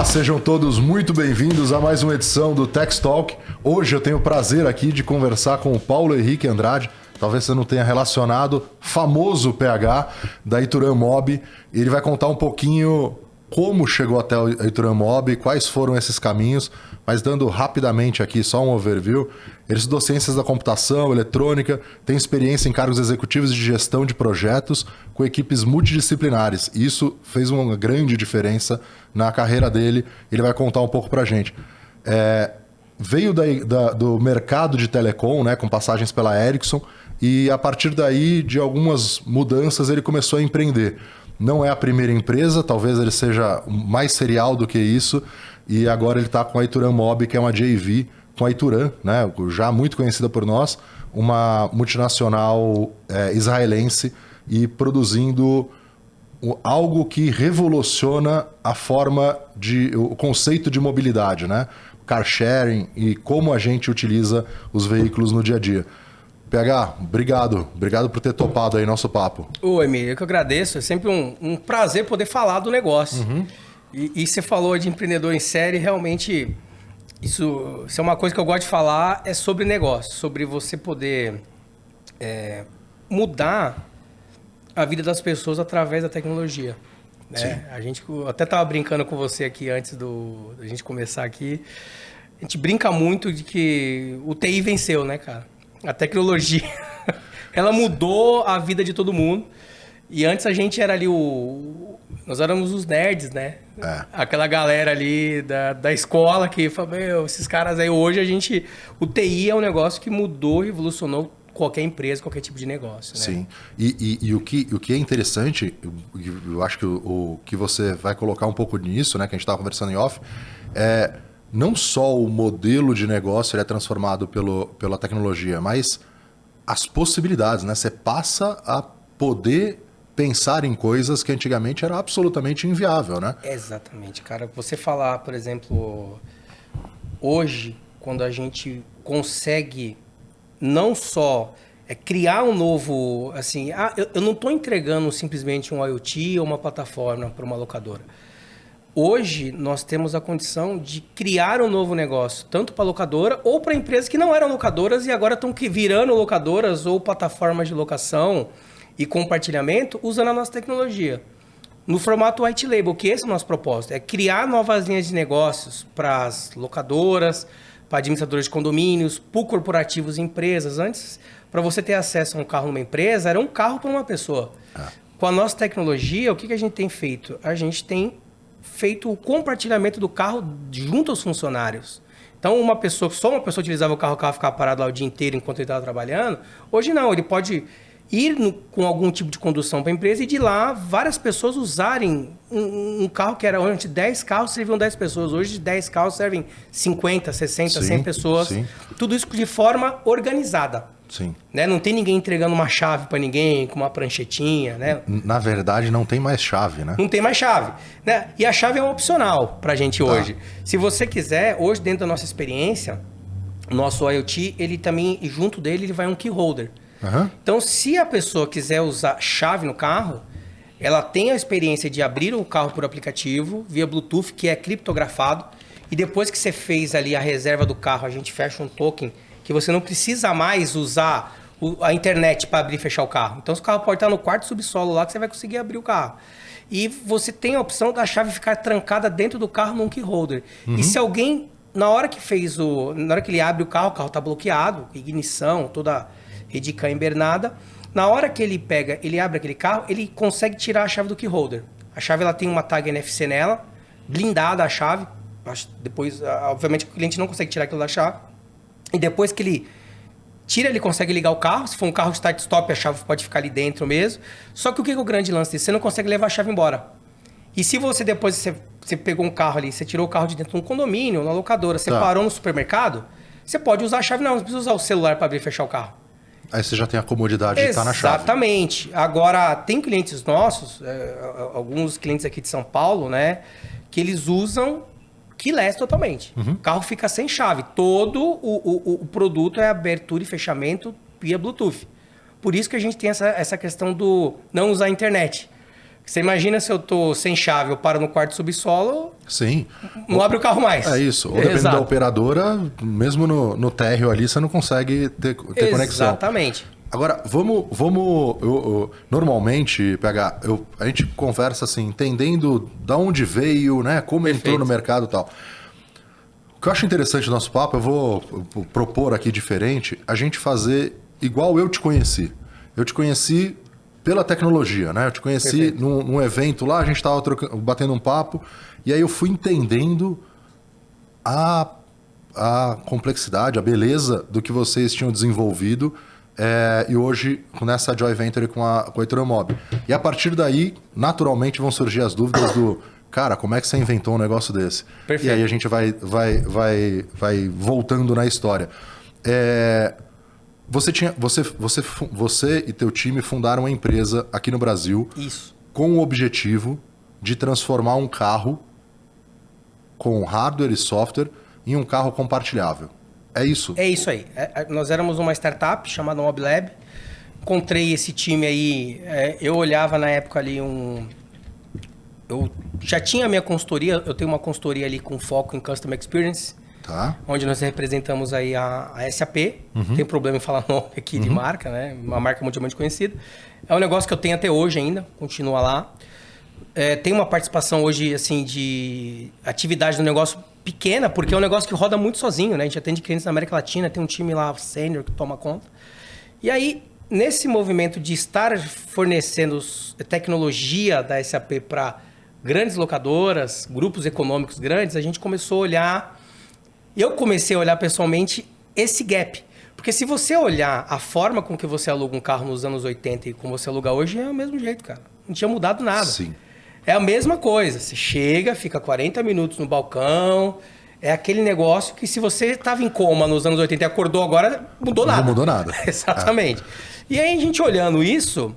sejam todos muito bem-vindos a mais uma edição do Tech Talk. Hoje eu tenho o prazer aqui de conversar com o Paulo Henrique Andrade. Talvez você não tenha relacionado, famoso PH da Ituran Mob. Ele vai contar um pouquinho como chegou até a Ituran Mob, quais foram esses caminhos, mas dando rapidamente aqui só um overview. Ele estudou ciências da computação, eletrônica, tem experiência em cargos executivos de gestão de projetos com equipes multidisciplinares. Isso fez uma grande diferença na carreira dele. Ele vai contar um pouco pra gente. Veio do mercado de telecom, né, com passagens pela Ericsson, e a partir daí, de algumas mudanças, ele começou a empreender. Não é a primeira empresa, talvez ele seja mais serial do que isso, e agora ele está com a Ituran Mob, que é uma JV com a Ituran, né, já muito conhecida por nós, uma multinacional israelense, e produzindo algo que revoluciona a forma o conceito de mobilidade, né? Car sharing e como a gente utiliza os veículos no dia a dia. PH, obrigado por ter topado aí nosso papo. Ô, Emílio, eu que agradeço. É sempre um prazer poder falar do negócio. Uhum. E você falou de empreendedor em série, realmente isso é uma coisa que eu gosto de falar, é sobre negócio, sobre você poder mudar a vida das pessoas através da tecnologia. Né? A gente até estava brincando com você aqui antes da gente começar aqui. A gente brinca muito de que o TI venceu, né, cara? A tecnologia, ela mudou a vida de todo mundo. E antes a gente era ali nós éramos os nerds, né? Aquela galera ali da escola que fala, meu, esses caras aí. Hoje o TI é um negócio que mudou, revolucionou qualquer empresa, qualquer tipo de negócio. Né? Sim. E o que é interessante, eu acho que o que você vai colocar um pouco nisso, né? Que a gente estava conversando em off, não só o modelo de negócio ele é transformado pela tecnologia, mas as possibilidades, né? Você passa a poder pensar em coisas que antigamente era absolutamente inviável, né? Exatamente, cara. Você falar, por exemplo, hoje, quando a gente consegue não só criar um novo... assim, eu não estou entregando simplesmente um IoT ou uma plataforma para uma locadora. Hoje, nós temos a condição de criar um novo negócio, tanto para locadora ou para empresas que não eram locadoras e agora estão virando locadoras ou plataformas de locação e compartilhamento usando a nossa tecnologia. No formato white label, que esse é o nosso propósito, é criar novas linhas de negócios para as locadoras, para administradores de condomínios, para corporativos e empresas. Antes, para você ter acesso a um carro numa empresa, era um carro para uma pessoa. Com a nossa tecnologia, o que a gente tem feito? A gente tem feito o compartilhamento do carro junto aos funcionários. Então, só uma pessoa utilizava o carro ficava parado lá o dia inteiro enquanto ele estava trabalhando. Hoje não, ele pode ir com algum tipo de condução para a empresa e de lá várias pessoas usarem um carro que era antes 10 carros, serviam 10 pessoas. Hoje 10 carros servem 50, 60, 100 pessoas. Sim. Tudo isso de forma organizada. Sim. Né? Não tem ninguém entregando uma chave para ninguém com uma pranchetinha, né? Na verdade, não tem mais chave, né? Não tem mais chave, né? E a chave é opcional para a gente hoje. Se você quiser, hoje dentro da nossa experiência, o nosso IoT, ele também, junto dele, ele vai um key holder. Uhum. Então, se a pessoa quiser usar chave no carro, ela tem a experiência de abrir o carro por aplicativo, via Bluetooth, que é criptografado, e depois que você fez ali a reserva do carro, a gente fecha um token que você não precisa mais usar a internet para abrir e fechar o carro. Então, o carro pode estar no quarto subsolo lá que você vai conseguir abrir o carro. E você tem a opção da chave ficar trancada dentro do carro num key holder. Uhum. E se alguém, na hora que ele abre o carro está bloqueado, ignição, toda a rede CAN embernada. Na hora que ele abre aquele carro, ele consegue tirar a chave do key holder. A chave ela tem uma tag NFC nela, blindada a chave. Depois, obviamente, o cliente não consegue tirar aquilo da chave. E depois que ele tira, ele consegue ligar o carro. Se for um carro start-stop, a chave pode ficar ali dentro mesmo. Só que o que é o grande lance disso? Você não consegue levar a chave embora. E se você depois, você pegou um carro ali, você tirou o carro de dentro de um condomínio, na locadora, você parou no supermercado, você pode usar a chave, não precisa usar o celular para abrir e fechar o carro. Aí você já tem a comodidade de estar na chave. Exatamente. Agora, tem clientes nossos, alguns clientes aqui de São Paulo, né, que eles usam keyless totalmente. Uhum. O carro fica sem chave. Todo o produto é abertura e fechamento via Bluetooth. Por isso que a gente tem essa questão do não usar a internet. Você imagina se eu tô sem chave, eu paro no quarto subsolo, Sim. não abre o carro mais. É isso. Ou dependendo da operadora, mesmo no térreo ali, você não consegue ter conexão. Exatamente. Agora, normalmente, PH, a gente conversa assim, entendendo da onde veio, né? Como entrou no mercado e tal. O que eu acho interessante do nosso papo, eu vou propor aqui diferente, a gente fazer igual eu te conheci. Eu te conheci pela tecnologia, né? Eu te conheci num evento lá, a gente estava batendo um papo, e aí eu fui entendendo a complexidade, a beleza do que vocês tinham desenvolvido. E hoje, nessa Joy Venture com a Ituran Mob. E a partir daí, naturalmente, vão surgir as dúvidas do... Cara, como é que você inventou um negócio desse? Perfeito. E aí a gente vai voltando na história. Você e teu time fundaram uma empresa aqui no Brasil. Isso. Com o objetivo de transformar um carro com hardware e software em um carro compartilhável. É isso? É isso aí. Nós éramos uma startup chamada MobLab. Encontrei esse time aí. Eu olhava na época ali eu já tinha a minha consultoria. Eu tenho uma consultoria ali com foco em Customer Experience. Tá. Onde nós representamos aí a SAP. Tem problema em falar nome aqui de marca, né? Uma marca mundialmente conhecida. É um negócio que eu tenho até hoje ainda. Continua lá. Tem uma participação hoje, assim, de atividade no negócio pequena, porque é um negócio que roda muito sozinho, né? A gente atende clientes na América Latina, tem um time lá sênior que toma conta. E aí, nesse movimento de estar fornecendo tecnologia da SAP para grandes locadoras, grupos econômicos grandes, a gente começou a olhar... Eu comecei a olhar pessoalmente esse gap. Porque se você olhar a forma com que você aluga um carro nos anos 80 e como você aluga hoje, é o mesmo jeito, cara. Não tinha mudado nada. Sim. É a mesma coisa. Você chega, fica 40 minutos no balcão. É aquele negócio que se você estava em coma nos anos 80 e acordou agora, mudou nada. Não mudou nada. Exatamente. E aí, a gente olhando isso,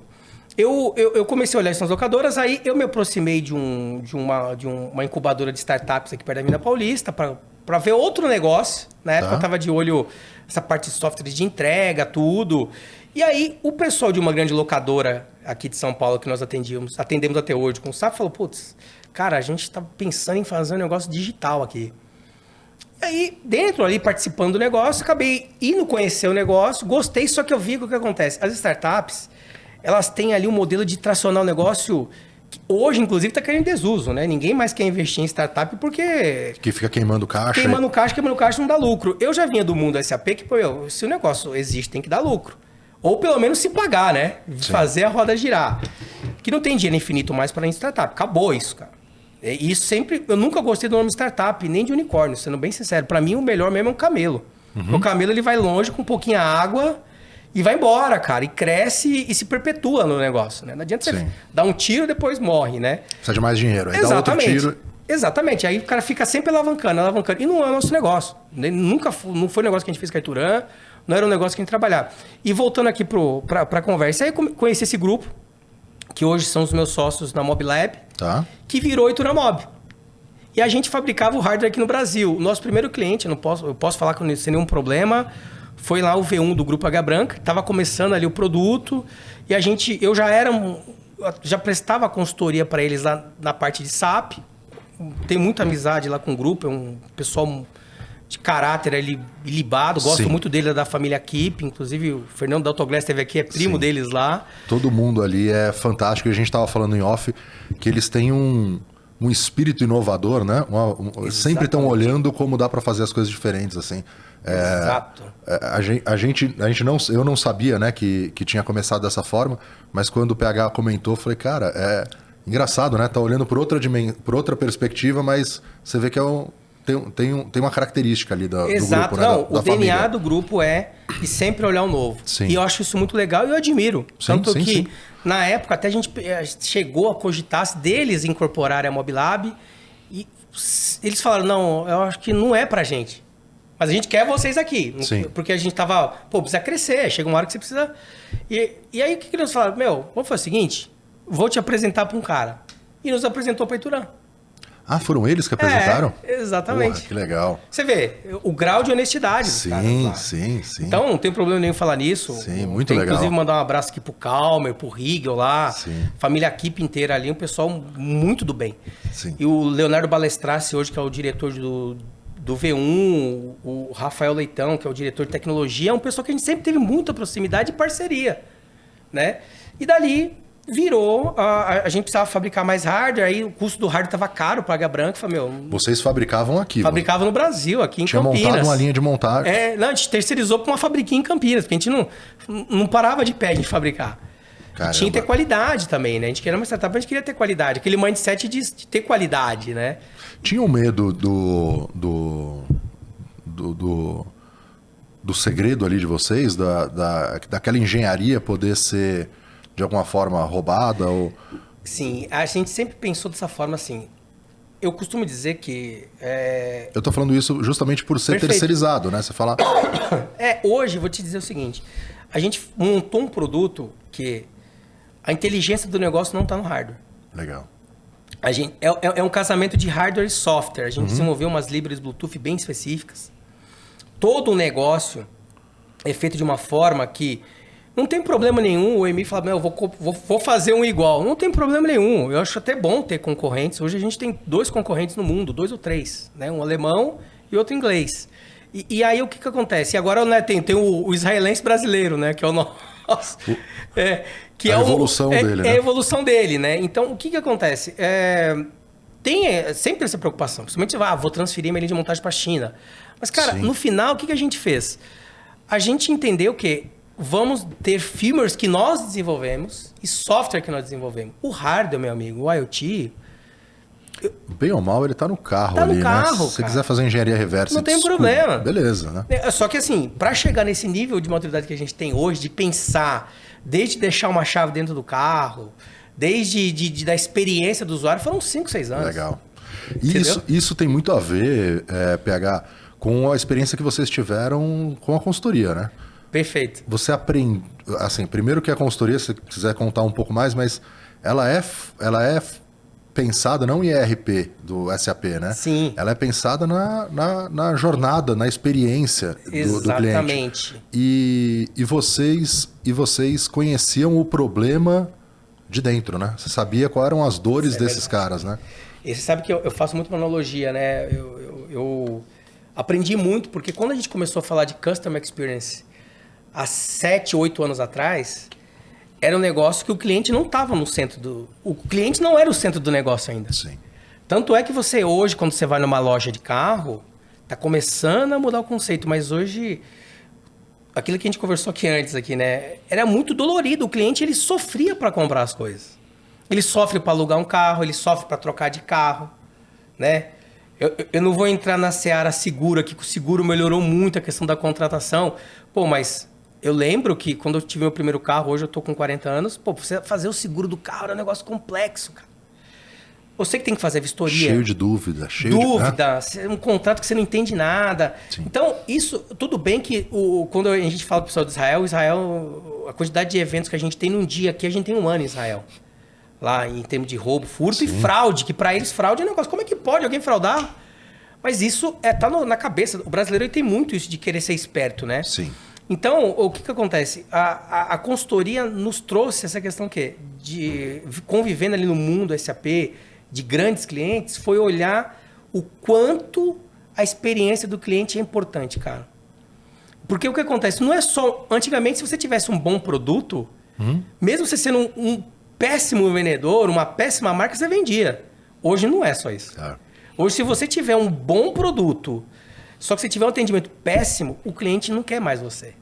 eu comecei a olhar isso nas locadoras, aí eu me aproximei de uma incubadora de startups aqui perto da Avenida Paulista para ver outro negócio. Na época eu estava de olho essa parte de software de entrega, tudo. E aí, o pessoal de uma grande locadora aqui de São Paulo que nós atendemos até hoje com o SAP, falou, putz, cara, a gente tá pensando em fazer um negócio digital aqui. E aí, dentro ali, participando do negócio, acabei indo conhecer o negócio, gostei, só que eu vi o que acontece. As startups, elas têm ali um modelo de tracionar o negócio que hoje, inclusive, está caindo em desuso, né? Ninguém mais quer investir em startup porque... Que fica queimando caixa. Queimando caixa não dá lucro. Eu já vinha do mundo SAP que, pô, se o negócio existe, tem que dar lucro. Ou pelo menos se pagar, né? Sim. Fazer a roda girar. Que não tem dinheiro infinito mais para startup. Acabou isso, cara. E isso sempre... Eu nunca gostei do nome startup, nem de unicórnio, sendo bem sincero. Para mim, o melhor mesmo é um camelo. O camelo, ele vai longe com um pouquinho de água e vai embora, cara. E cresce e se perpetua no negócio, né? Não adianta você dar um tiro e depois morre, né? Precisa de mais dinheiro. Aí Exatamente. dá outro tiro... Exatamente. Aí o cara fica sempre alavancando. E não é o nosso negócio. Não foi um negócio que a gente fez com a Ituran. Não era um negócio que a gente trabalhava. E voltando aqui para a conversa, aí eu conheci esse grupo, que hoje são os meus sócios na MobLab, que virou Ituran Mob. E a gente fabricava o hardware aqui no Brasil. O nosso primeiro cliente, eu posso falar com sem nenhum problema, foi lá o V1 do Grupo H Branca, estava começando ali o produto, e eu já prestava consultoria para eles lá na parte de SAP, tenho muita amizade lá com o grupo, é um pessoal de caráter ali, ilibado, gosto muito dele, da família Keep, inclusive o Fernando da Autoglass esteve aqui, é primo deles lá. Todo mundo ali é fantástico, a gente estava falando em off, que eles têm um espírito inovador, né? Sempre estão olhando como dá para fazer as coisas diferentes, assim. Exato. Eu não sabia, né, que tinha começado dessa forma, mas quando o PH comentou, eu falei, cara, é engraçado, né? Tá olhando por outra perspectiva, mas você vê que tem uma característica ali do grupo, né? Não, o DNA do grupo é e sempre olhar o novo. Sim. E eu acho isso muito legal e eu admiro. Tanto que, sim. Na época, até a gente chegou a cogitar deles incorporarem a MobLab e eles falaram, não, eu acho que não é pra gente. Mas a gente quer vocês aqui. Sim. Porque a gente tava, precisa crescer, chega uma hora que você precisa... E aí o que eles falaram? Vamos fazer o seguinte, vou te apresentar pra um cara. E nos apresentou pra Ituran. Ah, foram eles que apresentaram? Exatamente. Porra, que legal. Você vê o grau de honestidade dos caras lá. Sim. Então, não tem problema nenhum falar nisso. Sim, muito legal. Inclusive, mandar um abraço aqui pro Calmer, pro Riegel lá. Sim. Família equipe inteira ali, um pessoal muito do bem. Sim. E o Leonardo Balestrassi, hoje, que é o diretor do V1, o Rafael Leitão, que é o diretor de tecnologia, é um pessoal que a gente sempre teve muita proximidade e parceria, né? E dali virou, a gente precisava fabricar mais hardware, aí o custo do hardware estava caro para Águia Branca, falei, Vocês fabricavam aqui? Fabricava no Brasil, aqui em Campinas. Tinha montado uma linha de montagem. Não, a gente terceirizou para uma fabriquinha em Campinas, porque a gente não parava de pé de fabricar. Tinha que ter qualidade também, né? A gente queria uma startup, a gente queria ter qualidade. Aquele mindset de ter qualidade, né? Tinha um medo do segredo ali de vocês, daquela engenharia poder ser, de alguma forma, roubada? Ou... Sim, a gente sempre pensou dessa forma assim. Eu costumo dizer que... Eu tô falando isso justamente por ser terceirizado, né? Você fala... Hoje, vou te dizer o seguinte. A gente montou um produto que a inteligência do negócio não está no hardware. Legal. A gente, é um casamento de hardware e software. A gente desenvolveu umas libras Bluetooth bem específicas. Todo o negócio é feito de uma forma que não tem problema nenhum o EMI falar, eu vou fazer um igual. Não tem problema nenhum. Eu acho até bom ter concorrentes. Hoje a gente tem 2 concorrentes no mundo, 2 ou 3, né? Um alemão e outro inglês. E aí o que acontece? E agora, né, tem o israelense brasileiro, né? Que é o nosso... que a evolução dele, né? É a evolução dele, né? Então, o que acontece? Tem sempre essa preocupação. Principalmente, vou transferir minha linha de montagem para a China. Mas, cara, no final, o que a gente fez? A gente entendeu que vamos ter firmwares que nós desenvolvemos e software que nós desenvolvemos. O hardware, meu amigo, o IoT... Bem ou mal, ele tá no carro tá ali, no carro, né? Se você quiser fazer engenharia reversa... Não tem problema. Beleza, né? Só que assim, para chegar nesse nível de maturidade que a gente tem hoje, de pensar, desde deixar uma chave dentro do carro, desde da experiência do usuário, foram 5, 6 anos. Legal. Isso tem muito a ver, PH, com a experiência que vocês tiveram com a consultoria, né? Perfeito. Você aprende... Assim, primeiro que a consultoria, se quiser contar um pouco mais, mas ela é pensada não em ERP do SAP, né? Sim. Ela é pensada na jornada, na experiência do cliente. Exatamente. E vocês conheciam o problema de dentro, né? Você sabia quais eram as dores desses caras, né? E você sabe que eu faço muito uma analogia, né? Eu aprendi muito, porque quando a gente começou a falar de Customer Experience há 7, 8 anos atrás... Era um negócio que o cliente não estava no centro O cliente não era o centro do negócio ainda. Sim. Tanto é que você hoje, quando você vai numa loja de carro, está começando a mudar o conceito. Mas hoje, aquilo que a gente conversou aqui antes, né? Era muito dolorido. O cliente, ele sofria para comprar as coisas. Ele sofre para alugar um carro, ele sofre para trocar de carro, né? Eu não vou entrar na seara seguro aqui, que o seguro melhorou muito a questão da contratação. Mas... Eu lembro que quando eu tive meu primeiro carro, hoje eu tô com 40 anos, você fazer o seguro do carro era um negócio complexo, cara. Você que tem que fazer a vistoria. Cheio de dúvida. Um contrato que você não entende nada. Sim. Então, isso, tudo bem que quando a gente fala pro pessoal de Israel, a quantidade de eventos que a gente tem num dia aqui, a gente tem um ano em Israel. Lá em termos de roubo, furto Sim. e fraude, que para eles fraude é um negócio. Como é que pode alguém fraudar? Mas isso tá na cabeça. O brasileiro ele tem muito isso de querer ser esperto, né? Sim. Então, o que acontece? A consultoria nos trouxe essa questão de convivendo ali no mundo SAP, de grandes clientes, foi olhar o quanto a experiência do cliente é importante, cara. Porque o que acontece? Não é só... Antigamente, se você tivesse um bom produto, mesmo você sendo um péssimo vendedor, uma péssima marca, você vendia. Hoje não é só isso. Hoje, se você tiver um bom produto, só que se tiver um atendimento péssimo, o cliente não quer mais você.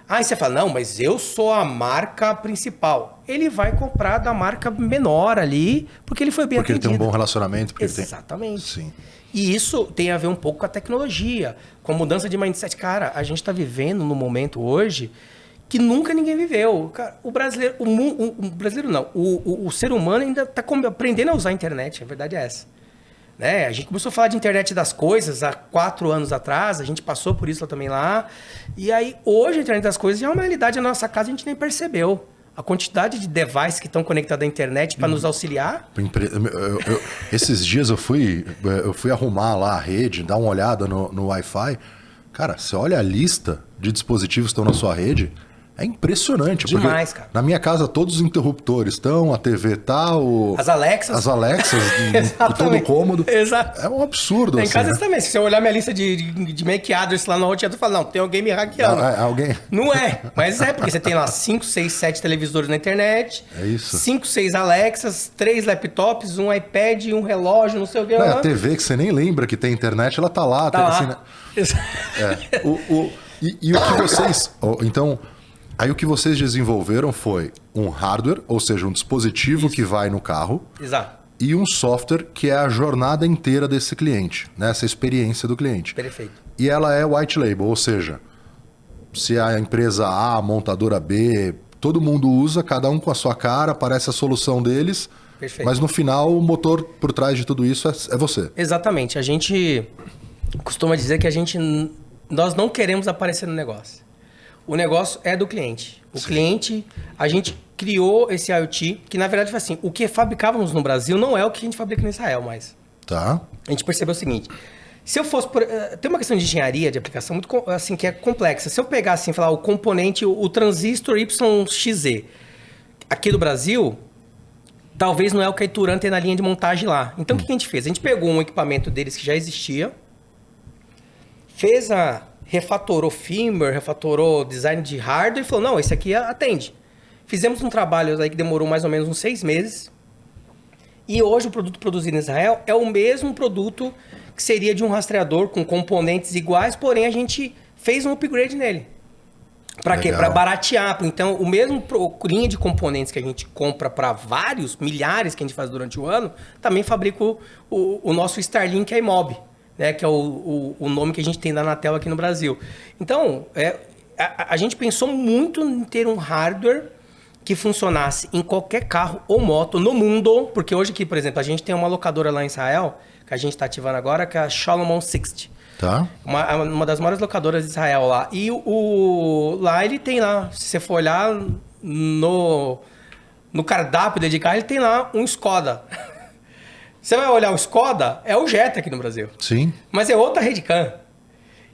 Aí você fala, não, mas eu sou a marca principal. Ele vai comprar da marca menor ali, porque ele foi bem atendido. Porque ele tem um bom relacionamento. Exatamente. Sim. E isso tem a ver um pouco com a tecnologia, com a mudança de mindset. Cara, a gente está vivendo no momento hoje que nunca ninguém viveu. Cara, o brasileiro, o brasileiro não, o ser humano ainda está aprendendo a usar a internet, a verdade é essa. Né? A gente começou a falar de internet das coisas há 4 anos atrás, a gente passou por isso também lá. E aí, hoje, a internet das coisas já é uma realidade na nossa casa, a gente nem percebeu. A quantidade de devices que estão conectados à internet para nos auxiliar. Esses dias eu fui arrumar lá a rede, dar uma olhada no Wi-Fi. Cara, você olha a lista de dispositivos que estão na sua rede, é impressionante. Demais, cara. Na minha casa todos os interruptores estão, a TV tá, As Alexas. As Alexas de todo cômodo. Exato. É um absurdo. Em assim, casa né? também. Se você olhar minha lista de make address lá no roteador, tu fala, não, tem alguém me hackeando. Alguém... Não é, mas é, porque você tem lá 5, 6, 7 televisores na internet. É isso. 5, 6 Alexas, 3 laptops, um iPad, um relógio, não sei o que. A TV que você nem lembra que tem internet, ela tá lá. Tá lá. Assim, né? E o que vocês... Então, aí o que vocês desenvolveram foi um hardware, ou seja, um dispositivo que vai no carro. Exato. E um software que é a jornada inteira desse cliente, né? Essa experiência do cliente. Perfeito. E ela é white label, ou seja, se a empresa A, a montadora B, todo mundo usa, cada um com a sua cara, aparece a solução deles. Perfeito. Mas no final, o motor por trás de tudo isso é você. Exatamente. A gente costuma dizer que nós não queremos aparecer no negócio. O negócio é do cliente. O cliente, a gente criou esse IoT, que na verdade foi assim, o que fabricávamos no Brasil não é o que a gente fabrica no Israel mais. Tá. A gente percebeu o seguinte, se eu fosse... tem uma questão de engenharia, de aplicação, muito assim, que é complexa. Se eu pegar assim, falar o componente, o transistor YXZ, aqui do Brasil, talvez não é o que a Ituran tem na linha de montagem lá. Então, o que a gente fez? A gente pegou um equipamento deles que já existia, refatorou firmware, refatorou design de hardware e falou, não, esse aqui atende. Fizemos um trabalho aí que demorou mais ou menos uns 6 meses. E hoje o produto produzido em Israel é o mesmo produto que seria de um rastreador com componentes iguais, porém a gente fez um upgrade nele. Para quê? Para baratear. Então, o mesmo linha de componentes que a gente compra para vários, milhares que a gente faz durante o ano, também fabrica o nosso Starlink iMob. Né, que é o nome que a gente tem da Anatel aqui no Brasil. Então, a gente pensou muito em ter um hardware que funcionasse em qualquer carro ou moto no mundo, porque hoje aqui, por exemplo, a gente tem uma locadora lá em Israel, que a gente está ativando agora, que é a Solomon 60. Tá. Uma das maiores locadoras de Israel lá. E lá ele tem lá, se você for olhar no cardápio de carro, ele tem lá um Skoda. Você vai olhar o Skoda, é o Jetta aqui no Brasil. Sim. Mas é outra Redcam.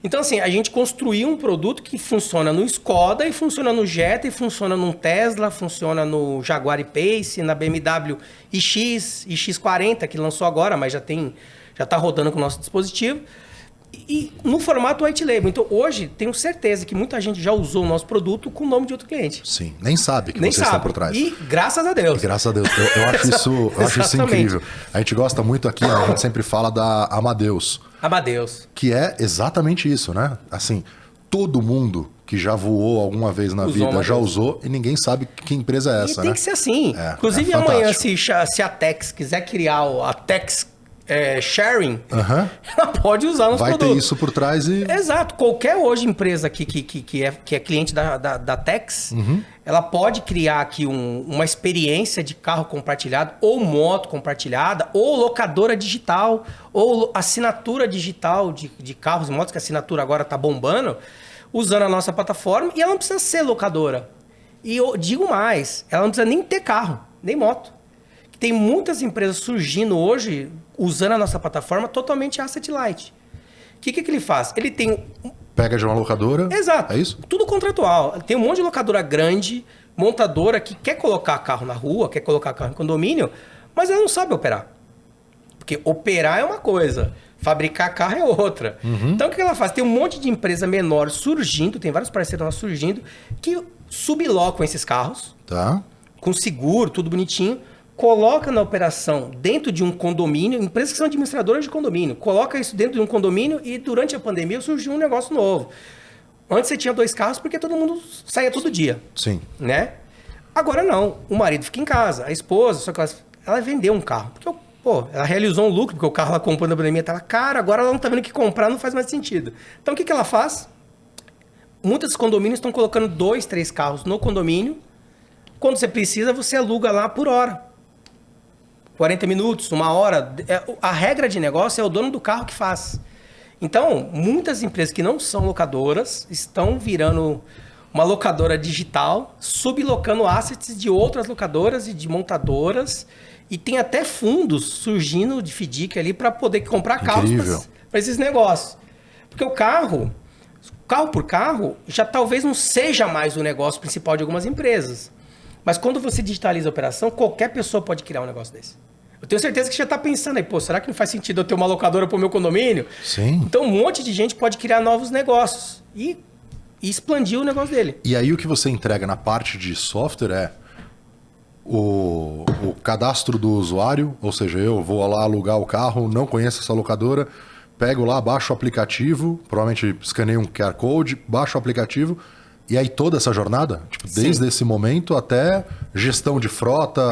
Então, assim, a gente construiu um produto que funciona no Skoda, e funciona no Jetta, e funciona no Tesla, funciona no Jaguar E-Pace, na BMW iX, iX40, que lançou agora, mas já está rodando com o nosso dispositivo. E no formato white label. Então, hoje, tenho certeza que muita gente já usou o nosso produto com o nome de outro cliente. Sim, nem sabe que vocês estão por trás. E graças a Deus. Graças a Deus. Eu acho isso incrível. A gente gosta muito aqui, né? A gente sempre fala da Amadeus. Amadeus. Que é exatamente isso, né? Assim, todo mundo que já voou alguma vez na vida já usou e ninguém sabe que empresa é essa, e tem né? que ser assim. Inclusive, amanhã, se a Tex quiser criar a Tex sharing, ela pode usar nosso produto. Vai ter isso por trás e... Exato. Qualquer hoje empresa aqui que é cliente da Tex, ela pode criar aqui uma experiência de carro compartilhado, ou moto compartilhada, ou locadora digital, ou assinatura digital de carros e motos, que a assinatura agora está bombando, usando a nossa plataforma, e ela não precisa ser locadora. E eu digo mais, ela não precisa nem ter carro, nem moto. Tem muitas empresas surgindo hoje usando a nossa plataforma totalmente asset light. O que ele faz? Ele tem... Pega de uma locadora? Exato. É isso? Tudo contratual. Tem um monte de locadora grande, montadora, que quer colocar carro na rua, quer colocar carro em condomínio, mas ela não sabe operar. Porque operar é uma coisa, fabricar carro é outra. Então, o que ela faz? Tem um monte de empresa menor surgindo, tem vários parceiros nossos surgindo, que sublocam esses carros, tá, com seguro, tudo bonitinho, coloca na operação dentro de um condomínio, empresas que são administradoras de condomínio, coloca isso dentro de um condomínio e durante a pandemia surgiu um negócio novo. Antes você tinha 2 carros porque todo mundo saía todo dia. Sim. Né? Agora não. O marido fica em casa, a esposa, só que ela vendeu um carro. Porque, ela realizou um lucro, porque o carro ela comprou na pandemia estava caro, agora ela não está vendo que comprar, não faz mais sentido. Então o que ela faz? Muitos condomínios estão colocando 2, 3 carros no condomínio. Quando você precisa, você aluga lá por hora. 40 minutos, 1 hora. A regra de negócio é o dono do carro que faz. Então, muitas empresas que não são locadoras estão virando uma locadora digital, sublocando assets de outras locadoras e de montadoras. E tem até fundos surgindo de FDIC ali para poder comprar carros para esses negócios. Porque o carro por carro, já talvez não seja mais o negócio principal de algumas empresas. Mas quando você digitaliza a operação, qualquer pessoa pode criar um negócio desse. Eu tenho certeza que você já está pensando aí, pô, será que não faz sentido eu ter uma locadora para o meu condomínio? Sim. Então um monte de gente pode criar novos negócios e expandir o negócio dele. E aí o que você entrega na parte de software é o cadastro do usuário, ou seja, eu vou lá alugar o carro, não conheço essa locadora, pego lá, baixo o aplicativo, provavelmente escaneio um QR Code, baixo o aplicativo, e aí toda essa jornada, tipo, desde esse momento até gestão de frota,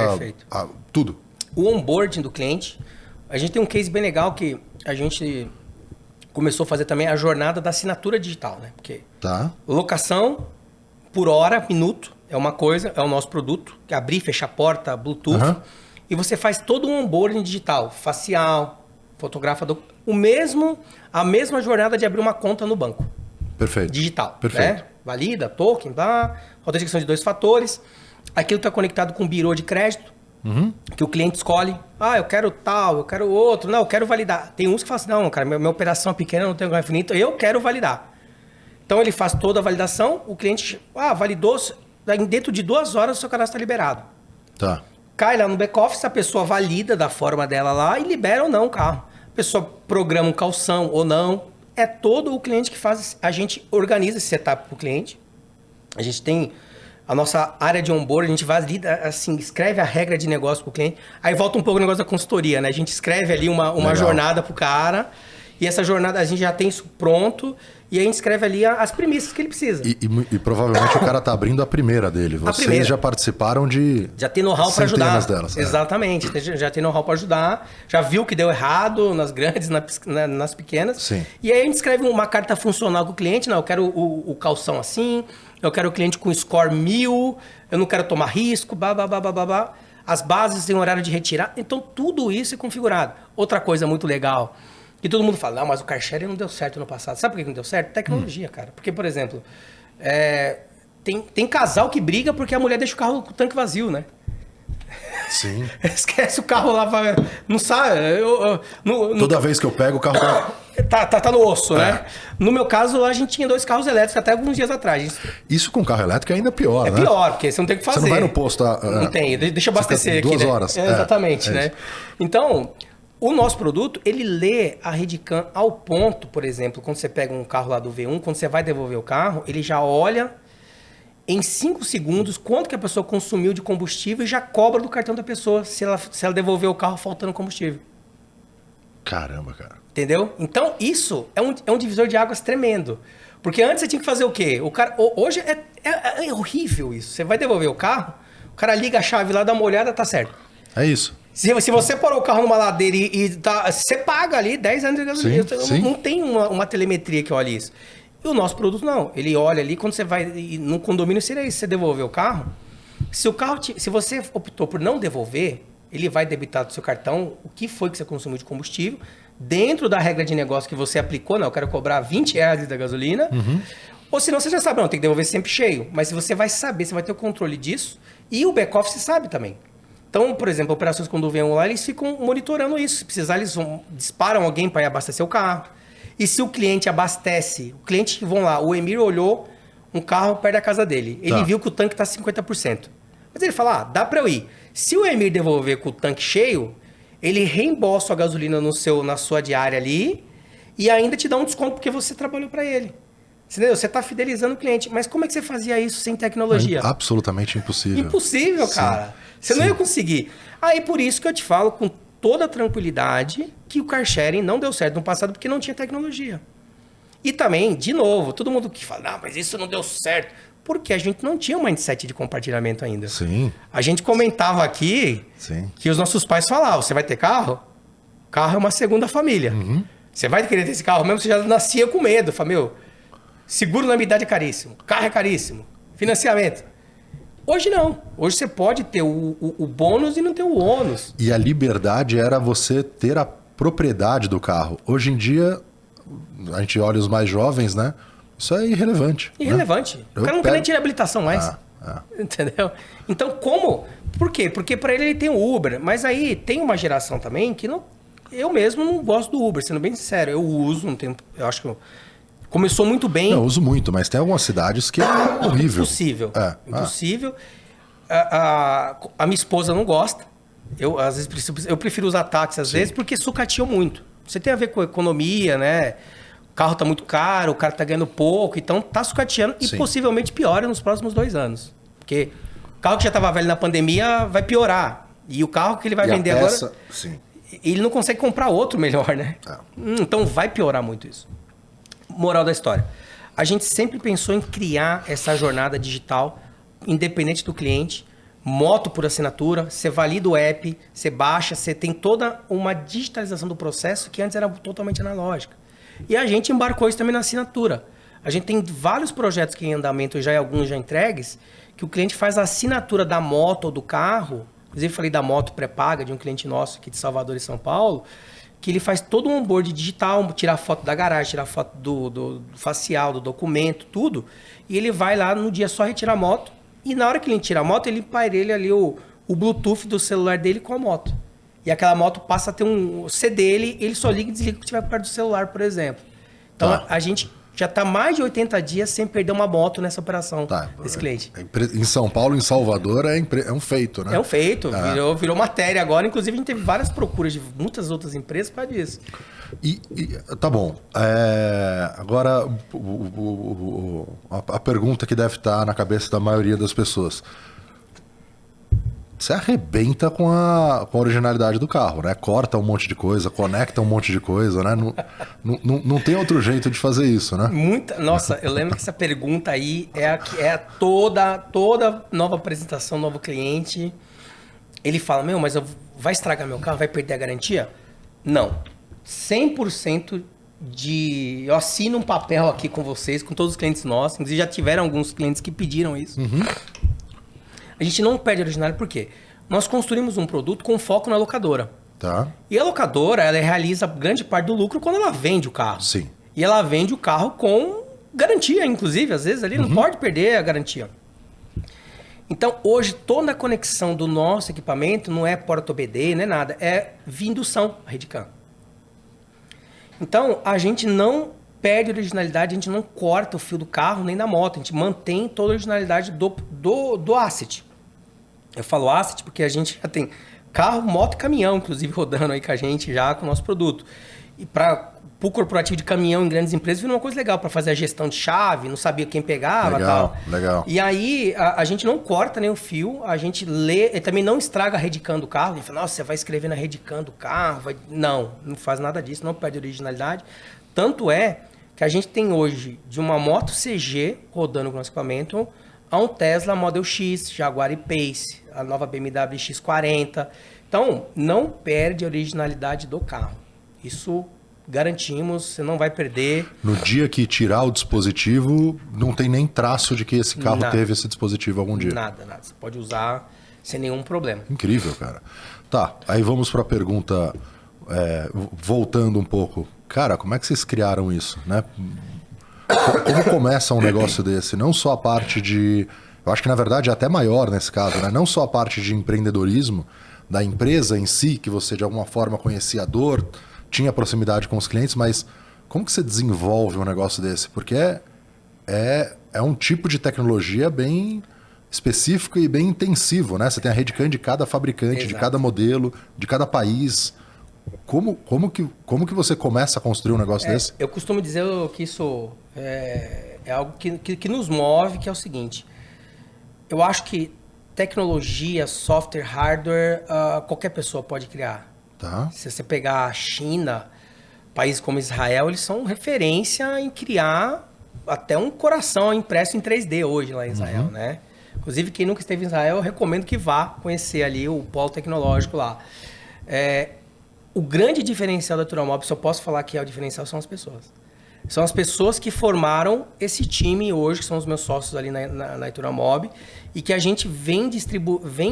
tudo. O onboarding do cliente, a gente tem um case bem legal que a gente começou a fazer também a jornada da assinatura digital, né? Porque locação por hora, minuto, é uma coisa, é o nosso produto, que é abrir, fechar a porta, Bluetooth, e você faz todo um onboarding digital, facial, fotografa a mesma jornada de abrir uma conta no banco. Perfeito. Digital. Perfeito. Né? Valida, token, autenticação de 2 fatores. Aquilo está conectado com o birô de crédito, que o cliente escolhe. Eu quero tal, eu quero outro. Não, eu quero validar. Tem uns que falam assim, não, cara, minha operação é pequena, não tenho ganho infinito, eu quero validar. Então ele faz toda a validação, o cliente validou, dentro de 2 horas o seu cadastro está liberado. Tá. Cai lá no back-office, a pessoa valida da forma dela lá e libera ou não o carro. A pessoa programa um calção ou não. É todo o cliente que faz. A gente organiza esse setup para o cliente. A gente tem a nossa área de onboard, a gente valida, assim, escreve a regra de negócio para o cliente. Aí volta um pouco o negócio da consultoria, né? A gente escreve ali uma jornada para o cara. E essa jornada, a gente já tem isso pronto. E aí a gente escreve ali as premissas que ele precisa. E provavelmente o cara tá abrindo a primeira dele. Vocês já participaram de já tem know-how para ajudar. Delas. Exatamente. Já tem know-how para ajudar. Já viu que deu errado nas grandes, nas pequenas. Sim. E aí a gente escreve uma carta funcional com o cliente. Não, eu quero o calção assim. Eu quero o cliente com score 1000. Eu não quero tomar risco. Blá. As bases têm horário de retirar. Então tudo isso é configurado. Outra coisa muito legal... E todo mundo fala, não, mas o car sharing não deu certo no passado. Sabe por que não deu certo? Tecnologia, cara. Porque, por exemplo, tem casal que briga porque a mulher deixa o carro com o tanque vazio, né? Sim. Esquece o carro lá, não sabe. Toda vez que eu pego, o carro tá no osso, né? No meu caso, a gente tinha 2 carros elétricos até alguns dias atrás. Isso com carro elétrico é ainda pior, né? É pior, porque você não tem o que fazer. Você não vai no posto... Não tem, deixa eu abastecer aqui. 2 horas. Exatamente, né? Então... O nosso produto, ele lê a Redcam ao ponto, por exemplo, quando você pega um carro lá do V1, quando você vai devolver o carro, ele já olha em 5 segundos quanto que a pessoa consumiu de combustível e já cobra do cartão da pessoa se ela devolver o carro faltando combustível. Caramba, cara. Entendeu? Então, isso é um divisor de águas tremendo. Porque antes você tinha que fazer o quê? Hoje é horrível isso. Você vai devolver o carro, o cara liga a chave lá, dá uma olhada, tá certo. É isso. Se você parou o carro numa ladeira você paga ali 10 anos de gasolina. Não tem uma telemetria que olhe isso. E o nosso produto não. Ele olha ali, quando você vai num condomínio, seria isso, você devolver o carro. Se você optou por não devolver, ele vai debitar do seu cartão o que foi que você consumiu de combustível, dentro da regra de negócio que você aplicou, não, eu quero cobrar R$20 da gasolina. Ou senão você já sabe, não, tem que devolver sempre cheio. Mas você vai saber, você vai ter o controle disso. E o back-office sabe também. Então, por exemplo, operações quando vem lá, eles ficam monitorando isso. Se precisar, eles disparam alguém para ir abastecer o carro. E se o cliente abastece, o cliente que vão lá, o Emir olhou um carro perto da casa dele. Ele viu que o tanque está 50%. Mas ele fala, dá para eu ir. Se o Emir devolver com o tanque cheio, ele reembolsa a gasolina na sua diária ali e ainda te dá um desconto porque você trabalhou para ele. Entendeu? Você está fidelizando o cliente. Mas como é que você fazia isso sem tecnologia? Absolutamente impossível. Impossível, cara. Você não ia conseguir. Aí por isso que eu te falo com toda a tranquilidade que o car sharing não deu certo no passado porque não tinha tecnologia. E também, de novo, todo mundo que fala, não, mas isso não deu certo. Porque a gente não tinha um mindset de compartilhamento ainda. Sim. A gente comentava aqui que os nossos pais falavam, você vai ter carro? Carro é uma segunda família. Você vai querer ter esse carro mesmo? Você já nascia com medo. Fala, meu, seguro na minha idade é caríssimo. Carro é caríssimo. Financiamento. Hoje não. Hoje você pode ter o bônus e não ter o ônus. E a liberdade era você ter a propriedade do carro. Hoje em dia, a gente olha os mais jovens, né? Isso é irrelevante. Irrelevante. O cara não quer nem tirar habilitação mais. Entendeu? Então, como? Por quê? Porque para ele tem o Uber. Mas aí tem uma geração também que não... Eu mesmo não gosto do Uber, sendo bem sincero. Eu uso, não tenho... Eu acho que começou muito bem. Não, eu uso muito, mas tem algumas cidades que é horrível. Impossível. Impossível. A minha esposa não gosta. Eu, às vezes, eu prefiro usar táxi, às vezes, porque sucateia muito. Você tem a ver com economia, né? O carro tá muito caro, o cara tá ganhando pouco, então tá sucateando e possivelmente piora nos próximos 2 anos. Porque o carro que já tava velho na pandemia vai piorar. E o carro que ele vai vender agora... Sim. Ele não consegue comprar outro melhor, né? Então vai piorar muito isso. Moral da história. A gente sempre pensou em criar essa jornada digital, independente do cliente, moto por assinatura, você valida o app, você baixa, você tem toda uma digitalização do processo que antes era totalmente analógica. E a gente embarcou isso também na assinatura. A gente tem vários projetos que em andamento, já e alguns já entregues, que o cliente faz a assinatura da moto ou do carro. Inclusive, falei da moto pré-paga de um cliente nosso aqui de Salvador e São Paulo, que ele faz todo um onboard digital, tirar foto da garagem, tirar foto do facial, do documento, tudo. E ele vai lá no dia só retirar a moto. E na hora que ele tira a moto, ele emparelha ali o Bluetooth do celular dele com a moto. E aquela moto passa a ter um CD, ele só liga e desliga quando estiver perto do celular, por exemplo. Então, a gente já está mais de 80 dias sem perder uma moto nessa operação desse cliente. Em São Paulo, em Salvador, é um feito, né? É um feito, virou matéria agora. Inclusive, a gente teve várias procuras de muitas outras empresas para isso. Tá bom. Agora, a pergunta que deve estar na cabeça da maioria das pessoas. Você arrebenta com a originalidade do carro, né? Corta um monte de coisa, conecta um monte de coisa, né? Não tem outro jeito de fazer isso, né? Nossa, eu lembro que essa pergunta aí é toda nova apresentação, novo cliente. Ele fala, mas vai estragar meu carro? Vai perder a garantia? Não. 100% eu assino um papel aqui com vocês, com todos os clientes nossos. Inclusive já tiveram alguns clientes que pediram isso. A gente não perde a originalidade por quê? Nós construímos um produto com foco na locadora. Tá. E a locadora, ela realiza grande parte do lucro quando ela vende o carro. Sim. E ela vende o carro com garantia, inclusive. Às vezes ali não pode perder a garantia. Então, hoje, toda a conexão do nosso equipamento não é porta OBD, não é nada. É via indução, a Redcam. Então, a gente não perde a originalidade, a gente não corta o fio do carro nem da moto. A gente mantém toda a originalidade do asset. Eu falo asset porque a gente já tem carro, moto e caminhão, inclusive, rodando aí com a gente já com o nosso produto. E para o corporativo de caminhão em grandes empresas, virou uma coisa legal para fazer a gestão de chave, não sabia quem pegava e tal. Legal. E aí, a gente não corta nem o fio, a gente lê, e também não estraga a Redcam do carro. A gente fala, nossa, você vai escrever na Redcam do carro. Não faz nada disso, não perde a originalidade. Tanto é que a gente tem hoje, de uma moto CG rodando com o nosso equipamento, a um Tesla Model X, Jaguar E-Pace, a nova BMW X40. Então, não perde a originalidade do carro. Isso garantimos, você não vai perder. No dia que tirar o dispositivo, não tem nem traço de que esse carro teve esse dispositivo algum dia. Nada. Você pode usar sem nenhum problema. Incrível, cara. Tá, aí vamos para a pergunta, voltando um pouco. Cara, como é que vocês criaram isso, né? Como começa um negócio desse? Não só a parte de... Eu acho que, na verdade, é até maior nesse caso, né? Não só a parte de empreendedorismo da empresa em si, que você, de alguma forma, conhecia a dor, tinha proximidade com os clientes, mas como que você desenvolve um negócio desse? Porque é um tipo de tecnologia bem específico e bem intensivo, né? Você tem a Redcam de cada fabricante, de cada modelo, de cada país. Como que você começa a construir um negócio desse? Eu costumo dizer que isso é algo que nos move, que é o seguinte. Eu acho que tecnologia, software, hardware, qualquer pessoa pode criar. Tá. Se você pegar a China, países como Israel, eles são referência em criar até um coração impresso em 3D hoje lá em Israel, né? Inclusive, quem nunca esteve em Israel, eu recomendo que vá conhecer ali o polo tecnológico lá. O grande diferencial da Ituramob, se eu posso falar que é o diferencial, são as pessoas. São as pessoas que formaram esse time hoje, que são os meus sócios ali na Ituramob, e que a gente vem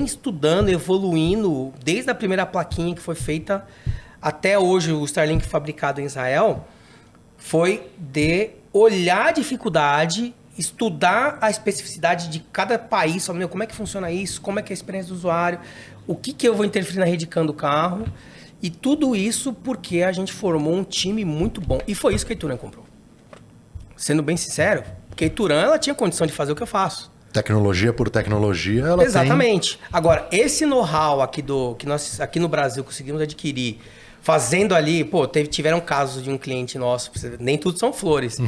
estudando, evoluindo, desde a primeira plaquinha que foi feita até hoje, o Starlink fabricado em Israel, foi de olhar a dificuldade, estudar a especificidade de cada país, falar, meu, como é que funciona isso, como é que é a experiência do usuário, o que eu vou interferir na rede CAN do carro, e tudo isso porque a gente formou um time muito bom. E foi isso que a Ituran comprou. Sendo bem sincero, porque a Ituran ela tinha condição de fazer o que eu faço. Tecnologia por tecnologia, ela Exatamente. Agora, esse know-how aqui que nós aqui no Brasil conseguimos adquirir, fazendo ali, pô, tiveram casos de um cliente nosso, nem tudo são flores.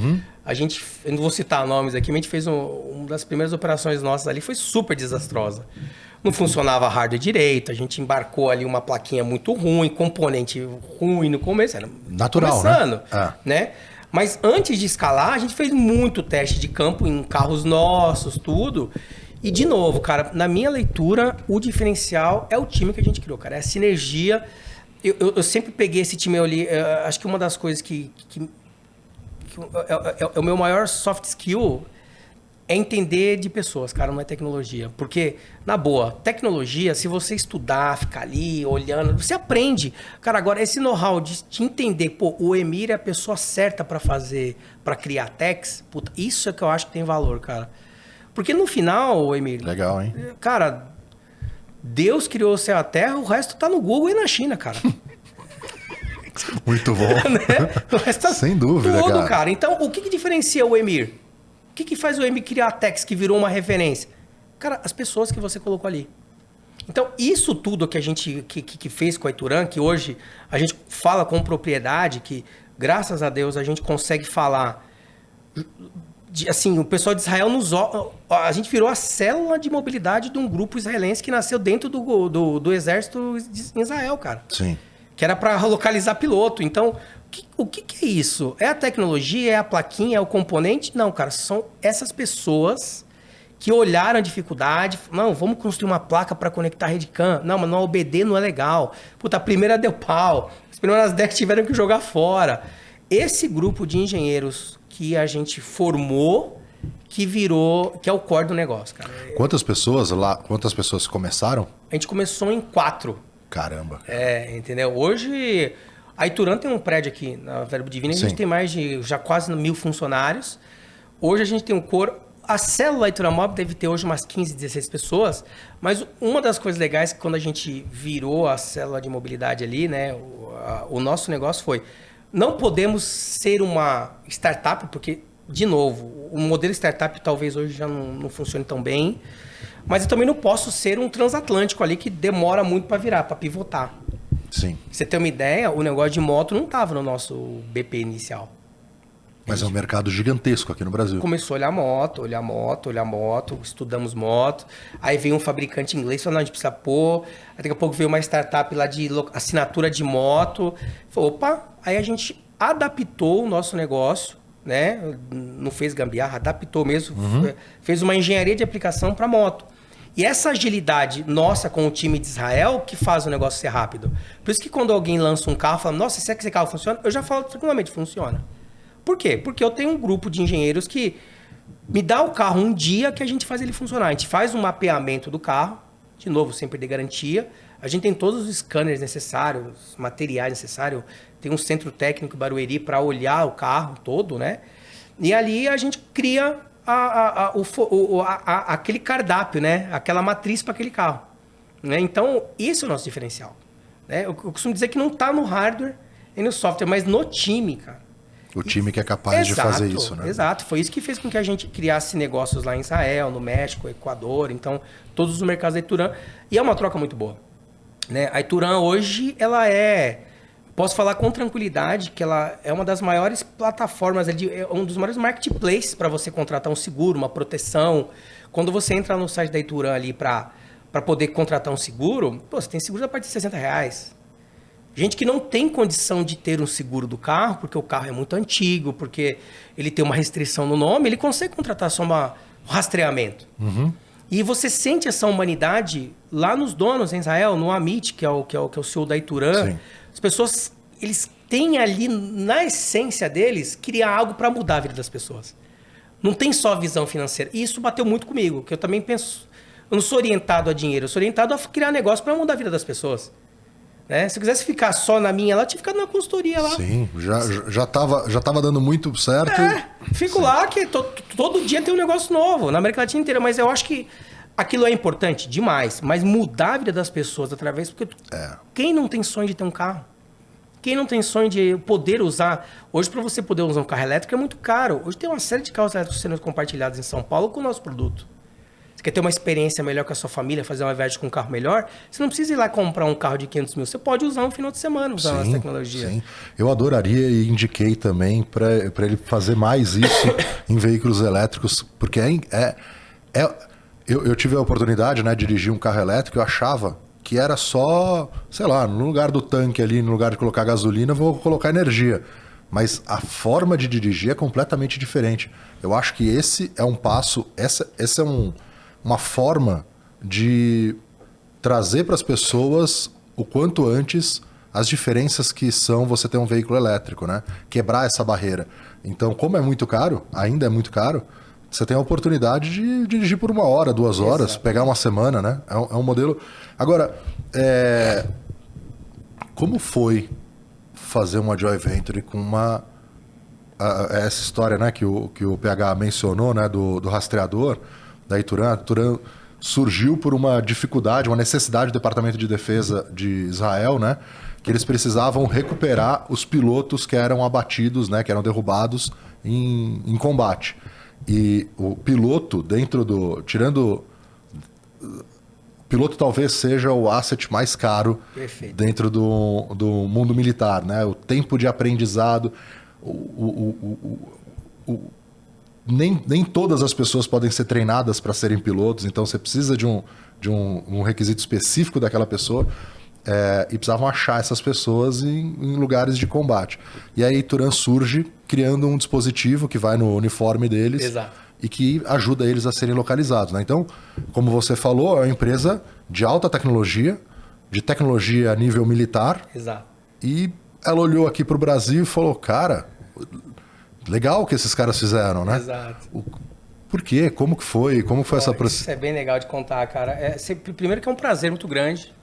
A gente, eu não vou citar nomes aqui, mas a gente fez uma das primeiras operações nossas ali, foi super desastrosa. Não funcionava hardware direito, a gente embarcou ali uma plaquinha muito ruim, componente ruim no começo, era natural, começando, né? Mas antes de escalar, a gente fez muito teste de campo em carros nossos, tudo. E, de novo, cara, na minha leitura, o diferencial é o time que a gente criou, cara. É a sinergia. Eu sempre peguei esse time ali. Acho que uma das coisas que é o meu maior soft skill é entender de pessoas, cara, não é tecnologia. Porque, na boa, tecnologia, se você estudar, ficar ali, olhando, você aprende. Cara, agora, esse know-how de entender, pô, o Emir é a pessoa certa para fazer, para criar techs, puta, isso é que eu acho que tem valor, cara. Porque no final, Emir... Legal, hein? Cara, Deus criou o céu e a terra, o resto tá no Google e na China, cara. Muito bom. Né? O resto tá sem dúvida, tudo, cara. Então, o que diferencia o Emir? O que faz o Emir criar a Tex que virou uma referência? Cara, as pessoas que você colocou ali. Então, isso tudo que a gente que fez com a Ituran, que hoje a gente fala com propriedade, que graças a Deus a gente consegue falar... assim, o pessoal de Israel a gente virou a célula de mobilidade de um grupo israelense que nasceu dentro do exército de Israel, cara. Sim. Que era para localizar piloto. Então, o que é isso? É a tecnologia? É a plaquinha? É o componente? Não, cara. São essas pessoas que olharam a dificuldade. Não, vamos construir uma placa para conectar a rede CAN. Não, mas no OBD não é legal. Puta, a primeira deu pau. As primeiras 10 tiveram que jogar fora. Esse grupo de engenheiros que a gente formou, que é o core do negócio, cara. Quantas pessoas começaram? A gente começou em 4. Caramba. Entendeu? Hoje, a Ituran tem um prédio aqui na Verbo Divino, a gente tem mais de já quase 1.000 funcionários. Hoje a gente tem um core. A célula Ituran Mob deve ter hoje umas 15, 16 pessoas, mas uma das coisas legais que quando a gente virou a célula de mobilidade ali, né, o nosso negócio foi, não podemos ser uma startup, porque, de novo, o modelo startup talvez hoje já não funcione tão bem, mas eu também não posso ser um transatlântico ali que demora muito para virar, para pivotar. Sim. Pra você ter uma ideia, o negócio de moto não estava no nosso BP inicial. Mas é um mercado gigantesco aqui no Brasil. Começou a olhar moto, estudamos moto. Aí veio um fabricante inglês, falou, não, a gente precisa pôr. Aí daqui a pouco veio uma startup lá de assinatura de moto. Falou, opa, aí a gente adaptou o nosso negócio, né? Não fez gambiarra, adaptou mesmo. Fez uma engenharia de aplicação para moto. E essa agilidade nossa com o time de Israel que faz o negócio ser rápido. Por isso que quando alguém lança um carro, fala, nossa, será que esse carro funciona? Eu já falo tranquilamente, funciona. Por quê? Porque eu tenho um grupo de engenheiros que me dá o carro um dia que a gente faz ele funcionar. A gente faz um mapeamento do carro, de novo, sem perder garantia. A gente tem todos os scanners necessários, os materiais necessários. Tem um centro técnico em Barueri para olhar o carro todo, né? E ali a gente cria aquele cardápio, né? Aquela matriz para aquele carro. Né? Então, esse é o nosso diferencial. Né? Eu costumo dizer que não está no hardware e no software, mas no time, cara. O time que é capaz de fazer isso, né? Exato. Foi isso que fez com que a gente criasse negócios lá em Israel, no México, Equador. Então, todos os mercados da Ituran. E é uma troca muito boa. Né? A Ituran hoje, ela é... Posso falar com tranquilidade que ela é uma das maiores plataformas, é um dos maiores marketplaces para você contratar um seguro, uma proteção. Quando você entra no site da Ituran ali para poder contratar um seguro, pô, você tem seguro a partir de R$60. Gente que não tem condição de ter um seguro do carro, porque o carro é muito antigo, porque ele tem uma restrição no nome, ele consegue contratar só um rastreamento. E você sente essa humanidade lá nos donos em Israel, no Amit, que é o CEO da Ituran. Sim. As pessoas, eles têm ali, na essência deles, criar algo para mudar a vida das pessoas. Não tem só visão financeira. E isso bateu muito comigo, que eu também penso... Eu não sou orientado a dinheiro, eu sou orientado a criar negócio para mudar a vida das pessoas. Né? Se eu quisesse ficar só na minha, ela tinha ficado na consultoria lá. Sim, já tava dando muito certo. Fico lá que todo dia tem um negócio novo, na América Latina inteira. Mas eu acho que aquilo é importante demais. Mas mudar a vida das pessoas através... Porque quem não tem sonho de ter um carro? Quem não tem sonho de poder usar... Hoje, para você poder usar um carro elétrico, é muito caro. Hoje tem uma série de carros elétricos sendo compartilhados em São Paulo com o nosso produto. Você quer ter uma experiência melhor com a sua família, fazer uma viagem com um carro melhor, você não precisa ir lá comprar um carro de 500 mil. Você pode usar um final de semana usando essa tecnologia. Sim. Eu adoraria e indiquei também para ele fazer mais isso em veículos elétricos, porque eu tive a oportunidade, né, de dirigir um carro elétrico. Eu achava que era só, sei lá, no lugar do tanque ali, no lugar de colocar gasolina, vou colocar energia. Mas a forma de dirigir é completamente diferente. Eu acho que esse é um passo, essa é uma forma de trazer para as pessoas o quanto antes as diferenças que são você ter um veículo elétrico, né? Quebrar essa barreira. Então, como é muito caro, ainda é muito caro, você tem a oportunidade de dirigir por 1 hora, 2 horas, exato, pegar uma semana, né? É um modelo... Agora, como foi fazer uma joint venture com essa história, né, que o PH mencionou, né, do rastreador da Ituran? A Ituran surgiu por uma dificuldade, uma necessidade do Departamento de Defesa de Israel, né, que eles precisavam recuperar os pilotos que eram abatidos, né, que eram derrubados em combate. E o piloto o piloto talvez seja o asset mais caro, perfeito, dentro do mundo militar, né? O tempo de aprendizado, nem todas as pessoas podem ser treinadas para serem pilotos, então você precisa de um requisito específico daquela pessoa, e precisavam achar essas pessoas em lugares de combate. E aí Ituran surge criando um dispositivo que vai no uniforme deles. Exato. E que ajuda eles a serem localizados, né? Então, como você falou, é uma empresa de alta tecnologia, de tecnologia a nível militar. Exato. E ela olhou aqui para o Brasil e falou, cara, legal o que esses caras fizeram, né? Exato. Por quê? Como que foi? Como foi essa process... Isso é bem legal de contar, cara. Primeiro que é um prazer muito grande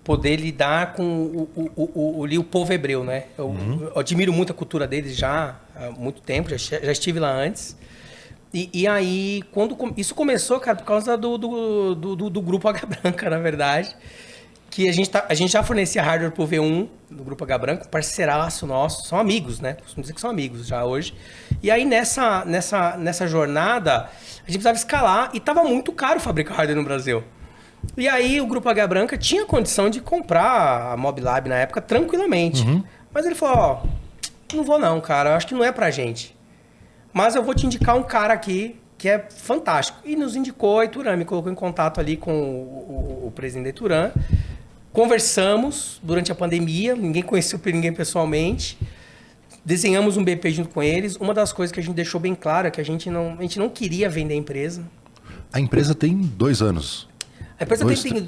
poder lidar com o povo hebreu, né? Eu admiro muito a cultura deles já há muito tempo, já estive lá antes. E aí, quando isso começou, cara, por causa do Grupo H Branca, na verdade, que a gente já fornecia hardware pro V1 do Grupo H Branca, parceiraço nosso, são amigos, né? Costumo dizer que são amigos já hoje. E aí, nessa jornada, a gente precisava escalar e tava muito caro fabricar hardware no Brasil. E aí, o Grupo H Branca tinha condição de comprar a Mobilab na época tranquilamente. Mas ele falou, ó, não vou não, cara, acho que não é pra gente. Mas eu vou te indicar um cara aqui que é fantástico. E nos indicou a Ituran, me colocou em contato ali com o presidente da Ituran. Conversamos durante a pandemia, ninguém conheceu ninguém pessoalmente. Desenhamos um BP junto com eles. Uma das coisas que a gente deixou bem claro é que a gente não queria vender a empresa. A empresa tem 2 anos. A empresa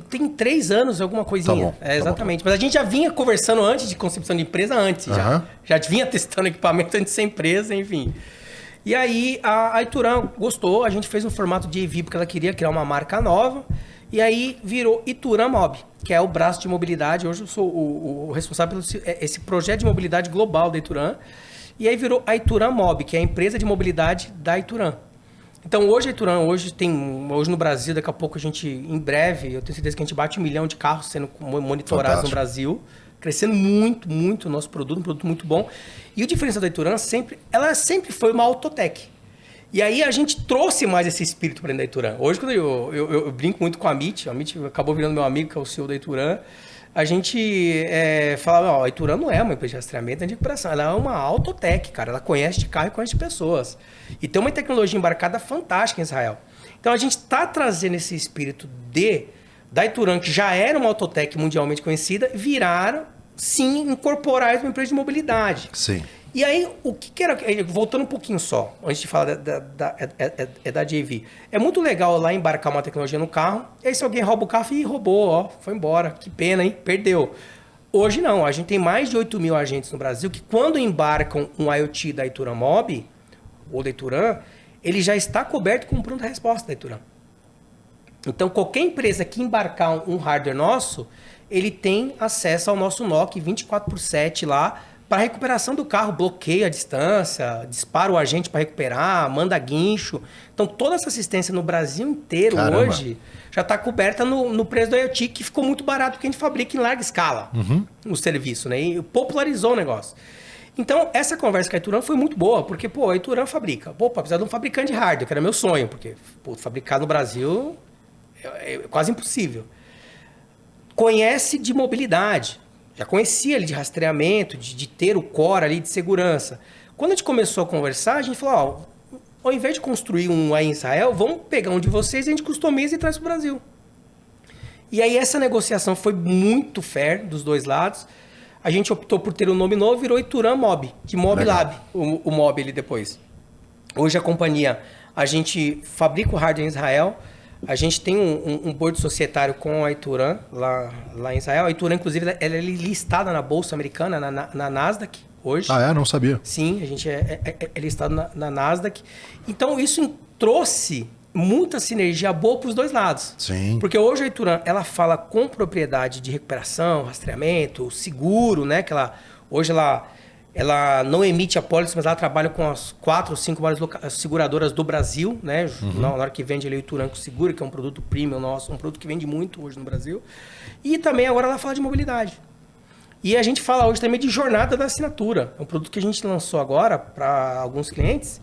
tem 3 anos, alguma coisinha. Tá bom, exatamente. Mas a gente já vinha conversando antes de concepção de empresa, antes. Já vinha testando equipamento antes de ser empresa, enfim. E aí a Ituran gostou, a gente fez um formato de AV porque ela queria criar uma marca nova. E aí virou Ituran Mob, que é o braço de mobilidade. Hoje eu sou o responsável por esse projeto de mobilidade global da Ituran. E aí virou a Ituran Mob, que é a empresa de mobilidade da Ituran. Então hoje a Ituran, hoje no Brasil, daqui a pouco a gente, em breve, eu tenho certeza que a gente bate 1 milhão de carros sendo monitorados no Brasil. Crescendo muito, muito o nosso produto, um produto muito bom. E o diferencial da Ituran ela sempre foi uma autotech. E aí a gente trouxe mais esse espírito para dentro da Ituran. Hoje, quando eu brinco muito com a Amit acabou virando meu amigo, que é o CEO da Ituran, a gente fala, ó, a Ituran não é uma empresa de rastreamento de recuperação, ela é uma autotech, cara. Ela conhece de carro e conhece de pessoas. E tem uma tecnologia embarcada fantástica em Israel. Então a gente está trazendo esse espírito da Ituran, que já era uma autotech mundialmente conhecida, viraram, sim, incorporar uma empresa de mobilidade. Sim. E aí, o que era... Voltando um pouquinho só, antes de falar da JV. É muito legal lá embarcar uma tecnologia no carro, e aí se alguém rouba o carro, roubou, ó, foi embora. Que pena, hein? Perdeu. Hoje não, a gente tem mais de 8 mil agentes no Brasil que quando embarcam um IoT da Ituran Mob, ou da Ituran, ele já está coberto com um pronto-resposta da Ituran. Então, qualquer empresa que embarcar um hardware nosso, ele tem acesso ao nosso NOC 24/7 lá para recuperação do carro, bloqueia a distância, dispara o agente para recuperar, manda guincho. Então, toda essa assistência no Brasil inteiro hoje já está coberta no preço do IoT, que ficou muito barato porque a gente fabrica em larga escala o serviço, né? E popularizou o negócio. Então, essa conversa com a Ituran foi muito boa, porque, a Ituran fabrica. Precisa de um fabricante de hardware, que era meu sonho, porque fabricar no Brasil é quase impossível. Conhece de mobilidade. Já conhecia ele de rastreamento, de ter o core ali de segurança. Quando a gente começou a conversar, a gente falou, ao invés de construir um aí em Israel, vamos pegar um de vocês, a gente customiza e traz para o Brasil. E aí essa negociação foi muito fair dos dois lados. A gente optou por ter um nome novo, virou Ituran Mob, de Mob Lab, o Mob ali depois. Hoje a companhia, a gente fabrica o hardware em Israel. A gente tem um board societário com a Ituran lá em Israel. A Ituran, inclusive, ela é listada na Bolsa Americana, na Nasdaq, hoje. Ah, é? Não sabia. Sim, a gente é listado na Nasdaq. Então, isso trouxe muita sinergia boa para os dois lados. Sim. Porque hoje a Ituran, ela fala com propriedade de recuperação, rastreamento, seguro, né? Que hoje ela não emite apólice, mas ela trabalha com as 4 ou 5 maiores seguradoras do Brasil, né? Na hora que vende ali o Ituran Segura, que é um produto premium nosso, um produto que vende muito hoje no Brasil. E também agora ela fala de mobilidade. E a gente fala hoje também de jornada da assinatura. É um produto que a gente lançou agora para alguns clientes,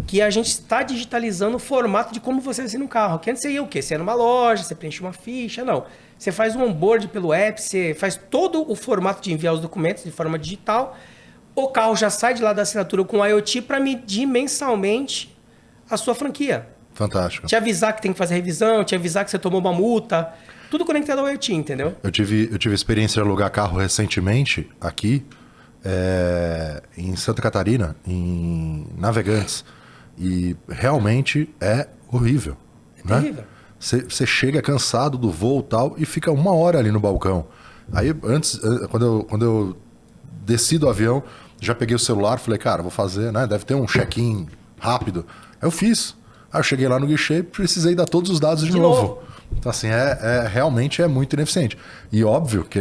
que a gente está digitalizando o formato de como você assina um carro. Que antes você ia o quê? Você ia numa loja, você preenche uma ficha. Não. Você faz um onboard pelo app, você faz todo o formato de enviar os documentos de forma digital. O carro já sai de lá da assinatura com o IoT para medir mensalmente a sua franquia. Fantástico. Te avisar que tem que fazer revisão, te avisar que você tomou uma multa. Tudo conectado ao IoT, entendeu? Eu tive experiência de alugar carro recentemente aqui em Santa Catarina, em Navegantes. E realmente é horrível. É terrível. Você chega cansado do voo e tal e fica 1 hora ali no balcão. Aí antes, quando eu desci do avião, já peguei o celular, falei, cara, vou fazer, né? Deve ter um check-in rápido. Aí eu fiz. Aí eu cheguei lá no guichê e precisei dar todos os dados de novo. Então, assim, realmente é muito ineficiente. E óbvio que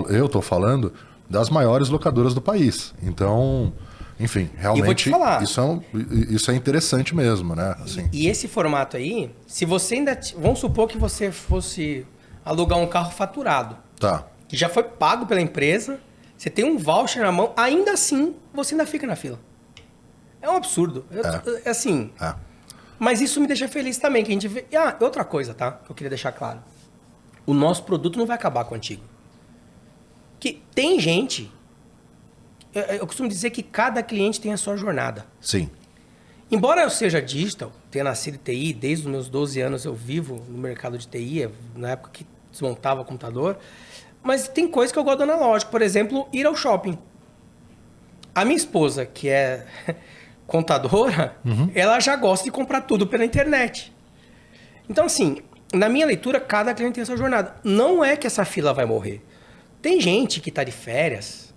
eu tô falando das maiores locadoras do país. Então, enfim, realmente vou te falar, isso é interessante mesmo, né? Assim. E esse formato aí, se você ainda... Vamos supor que você fosse alugar um carro faturado. Tá. Que já foi pago pela empresa... Você tem um voucher na mão, ainda assim, você ainda fica na fila. É um absurdo. É assim. É. Mas isso me deixa feliz também, que a gente vê... outra coisa, tá? Que eu queria deixar claro. O nosso produto não vai acabar contigo. Que tem gente... Eu costumo dizer que cada cliente tem a sua jornada. Sim. Embora eu seja digital, tenha nascido em TI, desde os meus 12 anos eu vivo no mercado de TI, na época que desmontava computador... Mas tem coisa que eu gosto do analógico. Por exemplo, ir ao shopping. A minha esposa, que é contadora, ela já gosta de comprar tudo pela internet. Então, assim, na minha leitura, cada cliente tem a sua jornada. Não é que essa fila vai morrer. Tem gente que está de férias,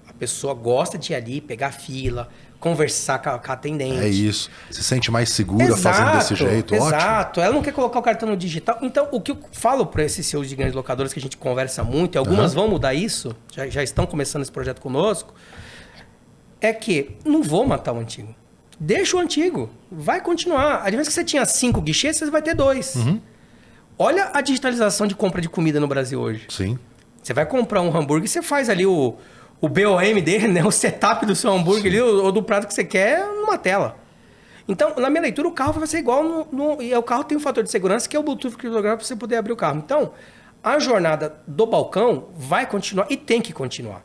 a pessoa gosta de ir ali, pegar a fila, conversar com a atendente. É isso. Se sente mais segura fazendo desse jeito. Exato. Ela não quer colocar o cartão no digital. Então, o que eu falo para esses seus de grandes locadoras que a gente conversa muito, e algumas vão mudar isso, já estão começando esse projeto conosco, é que não vou matar o antigo. Deixa o antigo. Vai continuar. Às vezes que você tinha 5 guichês, você vai ter 2. Olha a digitalização de compra de comida no Brasil hoje. Sim. Você vai comprar um hambúrguer, você faz ali o BOM dele, né? O setup do seu hambúrguer ali, ou do prato que você quer, numa tela. Então, na minha leitura, o carro vai ser igual e o carro tem um fator de segurança que é o Bluetooth criptografado para você poder abrir o carro. Então, a jornada do balcão vai continuar e tem que continuar.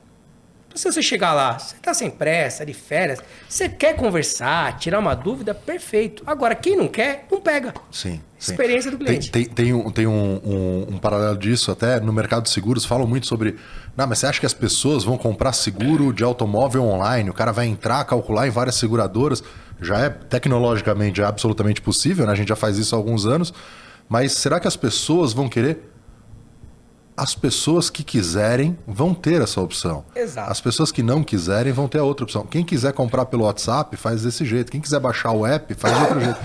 Então, se você chegar lá, você está sem pressa, de férias, você quer conversar, tirar uma dúvida, perfeito. Agora, quem não quer, não pega. Sim. Experiência do cliente. Tem um paralelo disso até no mercado de seguros, falam muito sobre... Não, mas você acha que as pessoas vão comprar seguro de automóvel online? O cara vai entrar, calcular em várias seguradoras. Já é tecnologicamente absolutamente possível, né? A gente já faz isso há alguns anos. Mas será que as pessoas vão querer? As pessoas que quiserem vão ter essa opção. Exato. As pessoas que não quiserem vão ter a outra opção. Quem quiser comprar pelo WhatsApp, faz desse jeito. Quem quiser baixar o app, faz de outro jeito.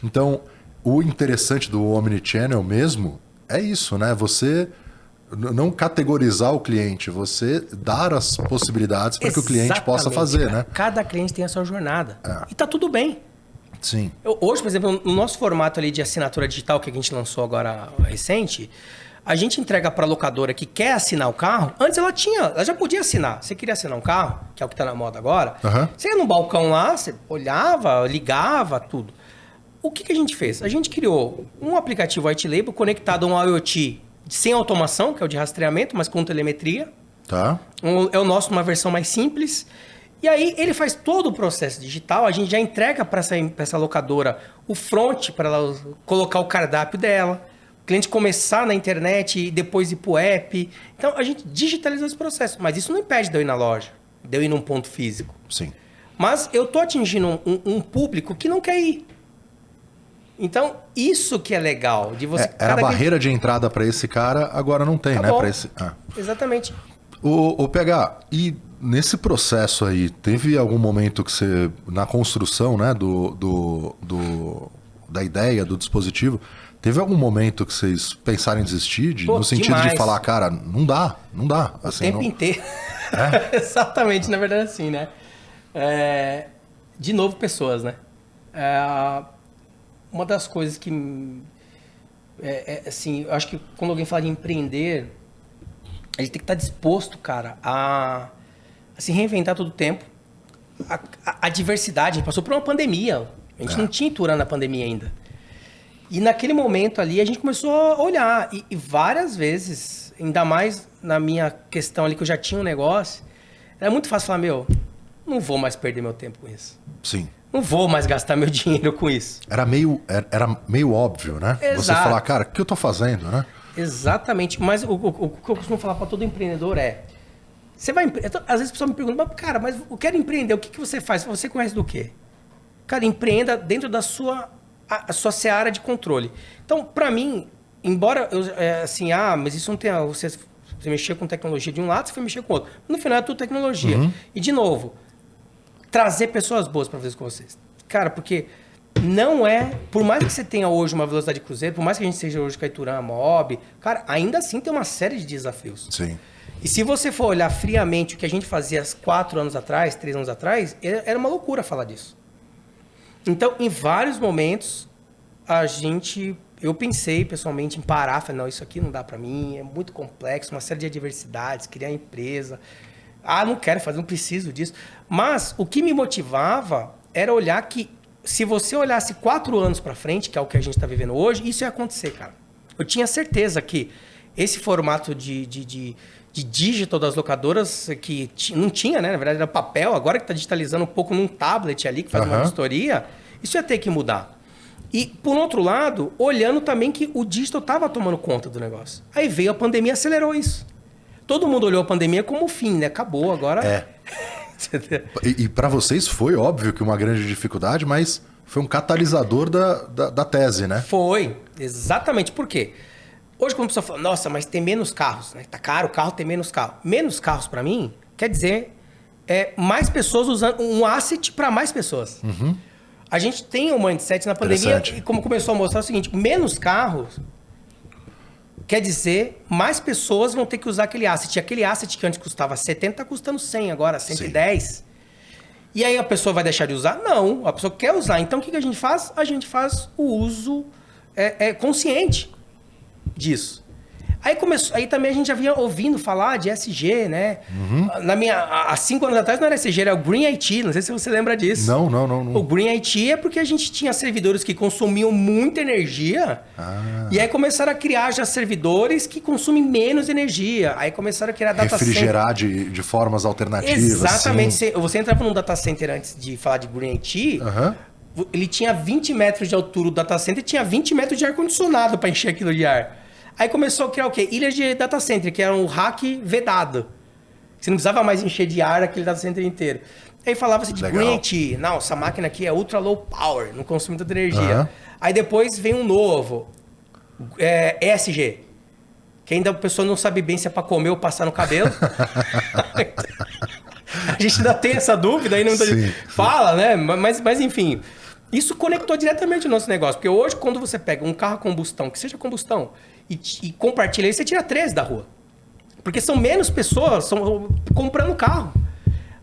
Então, o interessante do Omnichannel mesmo é isso, né? Você não categorizar o cliente, você dar as possibilidades para que o cliente possa fazer, cara. né? Cada cliente tem a sua jornada. E tá tudo bem. Sim. Hoje, por exemplo, no nosso formato ali de assinatura digital que a gente lançou agora recente, a gente entrega para a locadora que quer assinar o carro. Antes ela já podia assinar. Você queria assinar um carro, que é o que está na moda agora. Você ia no balcão lá, você olhava, ligava, tudo. O que a gente fez? A gente criou um aplicativo white label conectado a um IoT sem automação, que é o de rastreamento, mas com telemetria. Tá. É o nosso, uma versão mais simples. E aí ele faz todo o processo digital, a gente já entrega para essa locadora o front para ela colocar o cardápio dela, o cliente começar na internet e depois ir para o app. Então a gente digitaliza esse processo, mas isso não impede de eu ir na loja, de eu ir num ponto físico. Sim. Mas eu tô atingindo um público que não quer ir. Então isso que é legal. De você, era a barreira de entrada para esse cara, agora não tem, né? Pra esse... Exatamente. O PH, e nesse processo aí, teve algum momento que você, na construção, né, da ideia, do dispositivo, teve algum momento que vocês pensaram em desistir? No sentido de falar, cara, não dá. Assim, o tempo inteiro. Exatamente, na verdade assim, né? De novo, pessoas, né? Uma das coisas que... assim, eu acho que quando alguém fala de empreender... A gente tem que estar disposto, cara, a se reinventar todo o tempo. A diversidade, a gente passou por uma pandemia. A gente não tinha Ituran na pandemia ainda. E naquele momento ali, a gente começou a olhar. E várias vezes, ainda mais na minha questão ali, que eu já tinha um negócio, era muito fácil falar, não vou mais perder meu tempo com isso. Sim. Não vou mais gastar meu dinheiro com isso. Era meio óbvio, né? Exato. Você falar, cara, o que eu tô fazendo, né? Exatamente, mas o que eu costumo falar para todo empreendedor você vai às vezes a pessoa me pergunta, cara, mas eu quero empreender, o que você faz? Você conhece do quê? Cara, empreenda dentro da sua seara de controle. Então, para mim, embora mas isso não tem, você mexer com tecnologia de um lado, você foi mexer com o outro. No final é tudo tecnologia. E de novo, trazer pessoas boas para fazer isso com vocês. Cara, porque não por mais que você tenha hoje uma velocidade cruzeiro, por mais que a gente seja hoje com a Ituran, Mob, cara, ainda assim tem uma série de desafios. Sim. E se você for olhar friamente o que a gente fazia 4 anos atrás, 3 anos atrás, era uma loucura falar disso. Então, em vários momentos, eu pensei pessoalmente em parar, falei, não, isso aqui não dá para mim, é muito complexo, uma série de adversidades, criar empresa. Não quero fazer, não preciso disso. Mas o que me motivava era olhar que se você olhasse 4 anos para frente, que é o que a gente está vivendo hoje, isso ia acontecer, cara. Eu tinha certeza que esse formato de digital das locadoras, que não tinha, né? Na verdade, era papel, agora que está digitalizando um pouco num tablet ali, que faz uma vistoria, isso ia ter que mudar. E, por outro lado, olhando também que o digital estava tomando conta do negócio. Aí veio a pandemia e acelerou isso. Todo mundo olhou a pandemia como o fim, né? Acabou, agora... E para vocês foi óbvio que uma grande dificuldade, mas foi um catalisador da tese, né? Foi, exatamente. Por quê? Hoje quando a pessoa fala, nossa, mas tem menos carros, né? Tá caro o carro, tem menos carro. Menos carros para mim quer dizer mais pessoas usando um asset para mais pessoas. A gente tem um mindset na pandemia e como começou a mostrar o seguinte, menos carros quer dizer, mais pessoas vão ter que usar aquele asset. E aquele asset que antes custava 70, está custando 100 agora, 110. Sim. E aí a pessoa vai deixar de usar? Não, a pessoa quer usar. Então o que a gente faz? A gente faz o uso consciente disso. Aí também a gente já vinha ouvindo falar de ESG, né? Há 5 anos atrás não era ESG, era o Green IT. Não sei se você lembra disso. Não. O Green IT é porque a gente tinha servidores que consumiam muita energia. E aí começaram a criar já servidores que consumem menos energia. Aí começaram a criar data center. Refrigerar de formas alternativas. Exatamente. Sim. Você entrava num data center antes de falar de Green IT, ele tinha 20 metros de altura o data center e tinha 20 metros de ar-condicionado para encher aquilo de ar. Aí começou a criar o quê? Ilhas de data center, que era um rack vedado. Você não precisava mais encher de ar aquele data center inteiro. Aí falava-se de Green IT. Não, essa máquina aqui é ultra low power, não consome tanta energia. Aí depois vem um novo, ESG. Que ainda a pessoa não sabe bem se é para comer ou passar no cabelo. A gente ainda tem essa dúvida, aí não fala, né? Mas enfim, isso conectou diretamente o nosso negócio. Porque hoje, quando você pega um carro a combustão, que seja combustão, e compartilha, aí você tira 13 da rua. Porque são menos pessoas comprando carro.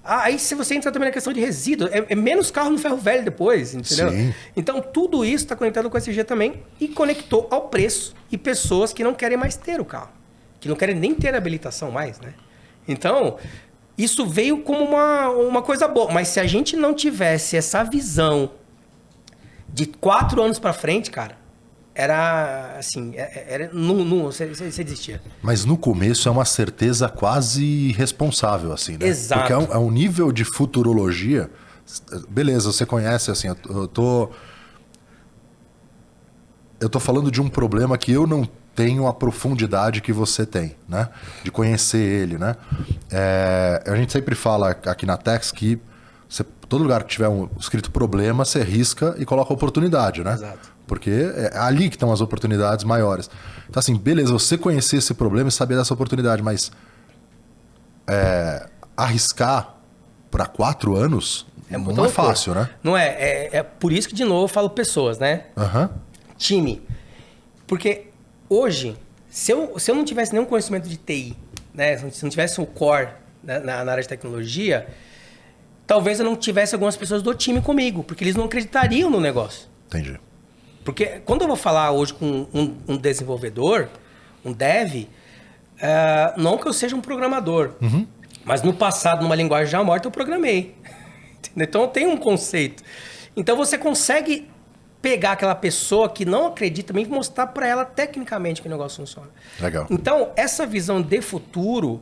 Aí se você entra também na questão de resíduo, é menos carro no ferro velho depois, entendeu? Sim. Então tudo isso está conectado com o ESG também e conectou ao preço e pessoas que não querem mais ter o carro. Que não querem nem ter habilitação mais, né? Então, isso veio como uma coisa boa. Mas se a gente não tivesse essa visão de 4 anos para frente, cara, era assim, você desistia. Mas no começo é uma certeza quase irresponsável, assim, né? Exato. Porque é um nível de futurologia. Beleza, você conhece, assim, eu tô falando de um problema que eu não tenho a profundidade que você tem, né? De conhecer ele, né? A gente sempre fala aqui na Tex que todo lugar que tiver escrito problema, você risca e coloca oportunidade, né? Exato. Porque é ali que estão as oportunidades maiores. Então, assim, beleza, você conhecer esse problema e saber dessa oportunidade, mas arriscar para 4 anos não é fácil, né? Não é. É por isso que, de novo, eu falo pessoas, né? Uhum. Time. Porque hoje, se eu não tivesse nenhum conhecimento de TI, né? Se não tivesse o core na área de tecnologia, talvez eu não tivesse algumas pessoas do time comigo, porque eles não acreditariam no negócio. Entendi. Porque quando eu vou falar hoje com um desenvolvedor, um dev, não que eu seja um programador, mas no passado, numa linguagem já morta, eu programei. Então eu tenho um conceito. Então você consegue pegar aquela pessoa que não acredita também e mostrar para ela tecnicamente que o negócio funciona. Legal. Então, essa visão de futuro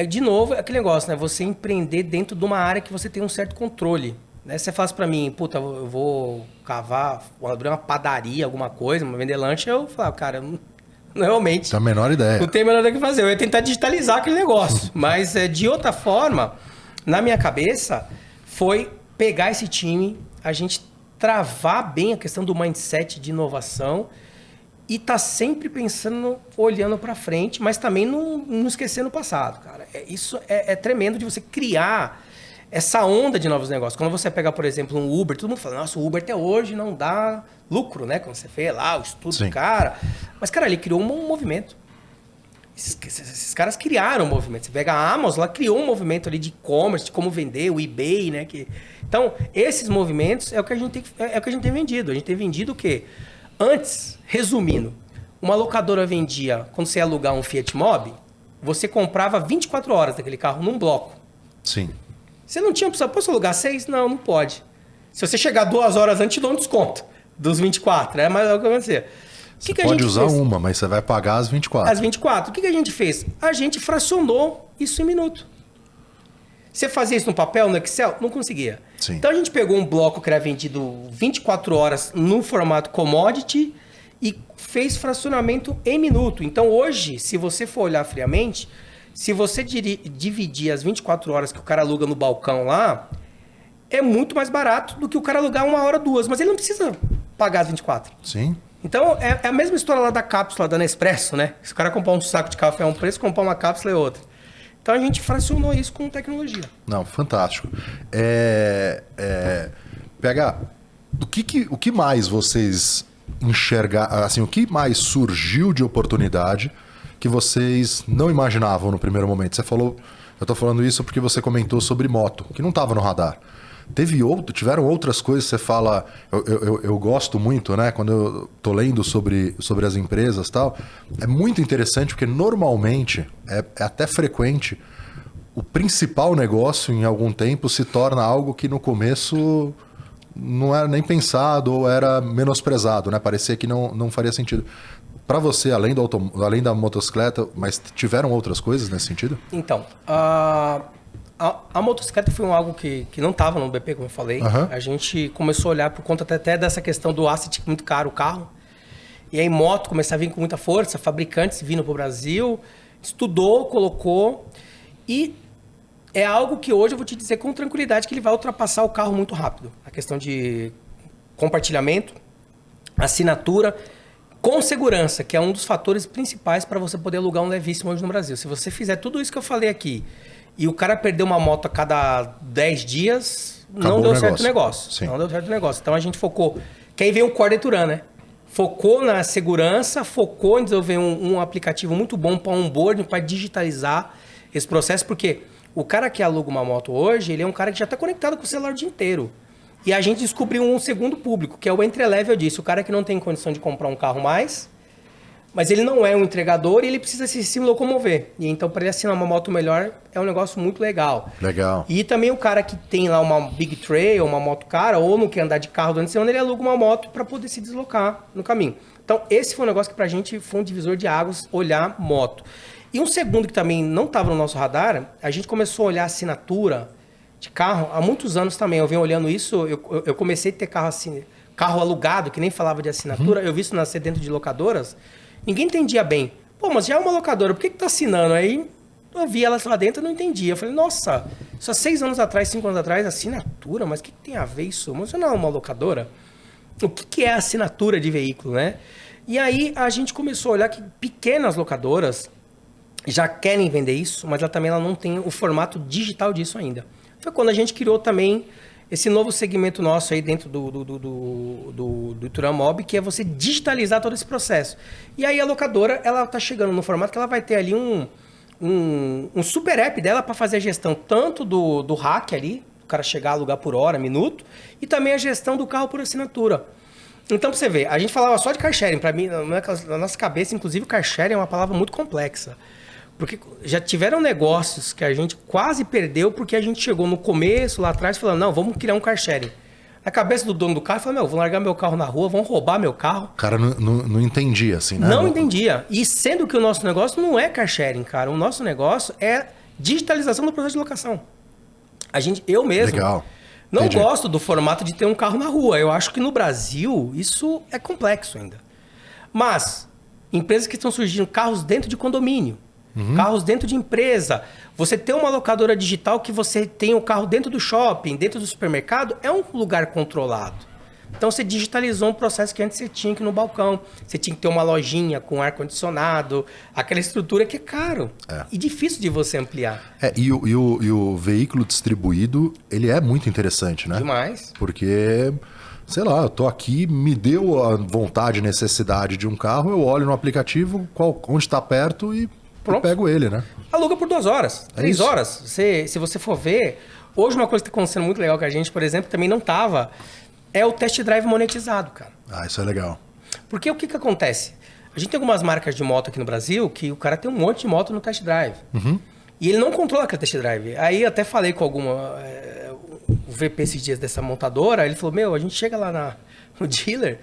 de novo, aquele negócio, né? Você empreender dentro de uma área que você tem um certo controle. Né? Você faz para mim, puta, eu vou cavar, vou abrir uma padaria, alguma coisa, vender lanche, eu falo, cara, realmente... Tem a menor ideia. Não tem a menor ideia do que fazer. Eu ia tentar digitalizar aquele negócio. Mas, de outra forma, na minha cabeça, foi pegar esse time, a gente travar bem a questão do mindset de inovação e tá sempre pensando, olhando para frente, mas também não esquecendo o passado, cara. Isso é tremendo de você criar essa onda de novos negócios. Quando você pega, por exemplo, um Uber, todo mundo fala, nossa, o Uber até hoje não dá lucro, né? Quando você vê lá o estudo do cara. Mas, cara, ele criou um movimento. Esses caras criaram um movimento. Você pega a Amazon, ela criou um movimento ali de e-commerce, de como vender, o eBay, né? Então, esses movimentos é o que a gente tem vendido. A gente tem vendido o quê? Antes, resumindo, uma locadora vendia, quando você ia alugar um Fiat Mobi, você comprava 24 horas daquele carro num bloco. Sim. Você não tinha opção, posso alugar 6? Não, não pode. Se você chegar 2 horas antes, te dou um desconto dos 24, né? Mas é o que vai acontecer. Você pode usar uma, mas você vai pagar as 24. As 24. O que a gente fez? A gente fracionou isso em minuto. Você fazia isso no papel, no Excel? Não conseguia. Sim. Então a gente pegou um bloco que era vendido 24 horas no formato commodity e fez fracionamento em minuto. Então hoje, se você for olhar friamente, se você dividir as 24 horas que o cara aluga no balcão lá, é muito mais barato do que o cara alugar 1 hora, 2. Mas ele não precisa pagar as 24. Sim. Então, é a mesma história lá da cápsula da Nespresso, né? Se o cara comprar um saco de café é um preço, comprar uma cápsula é outra. Então, a gente fracionou isso com tecnologia. Não, fantástico. PH, o que mais vocês enxergaram, assim, o que mais surgiu de oportunidade que vocês não imaginavam no primeiro momento? Você falou, eu estou falando isso porque você comentou sobre moto, que não estava no radar. Tiveram outras coisas que você fala, eu gosto muito, né? Quando eu tô lendo sobre as empresas e tal, é muito interessante porque normalmente, é até frequente, o principal negócio em algum tempo se torna algo que no começo não era nem pensado ou era menosprezado, né? Parecia que não faria sentido. Para você, além da motocicleta, mas tiveram outras coisas nesse sentido? Então, a motocicleta foi algo que não estava no BP, como eu falei. Uhum. A gente começou a olhar por conta até dessa questão do asset muito caro, o carro. E aí moto começava a vir com muita força, fabricantes vindo para o Brasil, estudou, colocou. E é algo que hoje eu vou te dizer com tranquilidade que ele vai ultrapassar o carro muito rápido. A questão de compartilhamento, assinatura, com segurança, que é um dos fatores principais para você poder alugar um levíssimo hoje no Brasil. Se você fizer tudo isso que eu falei aqui, e o cara perdeu uma moto a cada 10 dias, não deu certo o negócio. Sim. Não deu certo o negócio. Então a gente focou. Que aí veio o Core Turan, né? focou na segurança, focou em desenvolver um aplicativo muito bom para onboarding, para digitalizar esse processo, porque o cara que aluga uma moto hoje, ele é um cara que já está conectado com o celular o dia inteiro. E a gente descobriu um segundo público, que é o entry-level disso, o cara que não tem condição de comprar um carro mais, mas ele não é um entregador e ele precisa se locomover. E então, para ele assinar uma moto melhor, é um negócio muito legal. Legal. E também o cara que tem lá uma Big Trail, uma moto cara, ou não quer andar de carro durante a semana, ele aluga uma moto para poder se deslocar no caminho. Então, esse foi um negócio que pra gente foi um divisor de águas, olhar moto. E um segundo que também não estava no nosso radar, a gente começou a olhar assinatura de carro há muitos anos também. Eu venho olhando isso, eu comecei a ter carro alugado, que nem falava de assinatura, eu vi isso nascer dentro de locadoras. Ninguém entendia bem. Pô, mas já é uma locadora, por que tá assinando? Aí eu vi elas lá dentro e não entendia. Eu falei, nossa, só 6 anos atrás, 5 anos atrás, assinatura? Mas o que tem a ver isso? Mas você não é uma locadora? O que é assinatura de veículo, né? E aí a gente começou a olhar que pequenas locadoras já querem vender isso, mas ela não tem o formato digital disso ainda. Foi quando a gente criou também esse novo segmento nosso aí dentro do Ituran Mob, que é você digitalizar todo esse processo. E aí a locadora, ela tá chegando no formato que ela vai ter ali um super app dela para fazer a gestão tanto do hack ali, o cara chegar a alugar por hora, minuto, e também a gestão do carro por assinatura. Então, pra você ver, a gente falava só de car sharing. Para mim, na nossa cabeça, inclusive, car sharing é uma palavra muito complexa. Porque já tiveram negócios que a gente quase perdeu porque a gente chegou no começo, lá atrás, falando, não, vamos criar um car sharing. Na cabeça do dono do carro, falou, vou largar meu carro na rua, vão roubar meu carro. O cara não entendia, assim, né? Não entendia. E sendo que o nosso negócio não é car sharing, cara. O nosso negócio é digitalização do processo de locação. Eu mesmo Legal. não Entendi. gosto do formato de ter um carro na rua. Eu acho que no Brasil isso é complexo ainda. Mas empresas que estão surgindo, carros dentro de condomínio, carros dentro de empresa. Você ter uma locadora digital que você tem o carro dentro do shopping, dentro do supermercado, é um lugar controlado. Então você digitalizou um processo que antes você tinha aqui no balcão. Você tinha que ter uma lojinha com ar-condicionado, aquela estrutura que é caro e difícil de você ampliar. E o veículo distribuído, ele é muito interessante, né? Demais. Porque, sei lá, eu tô aqui, me deu a vontade, necessidade de um carro, eu olho no aplicativo onde está perto e pego ele, né? Aluga por 2 horas, 3 isso. horas. Se você for ver, hoje uma coisa que está acontecendo muito legal com a gente, por exemplo, também não estava, é o test drive monetizado, cara. Isso é legal. Porque o que acontece? A gente tem algumas marcas de moto aqui no Brasil que o cara tem um monte de moto no test drive. E ele não controla aquele test drive. Aí eu até falei com o VP esses dias dessa montadora, ele falou, a gente chega lá no dealer,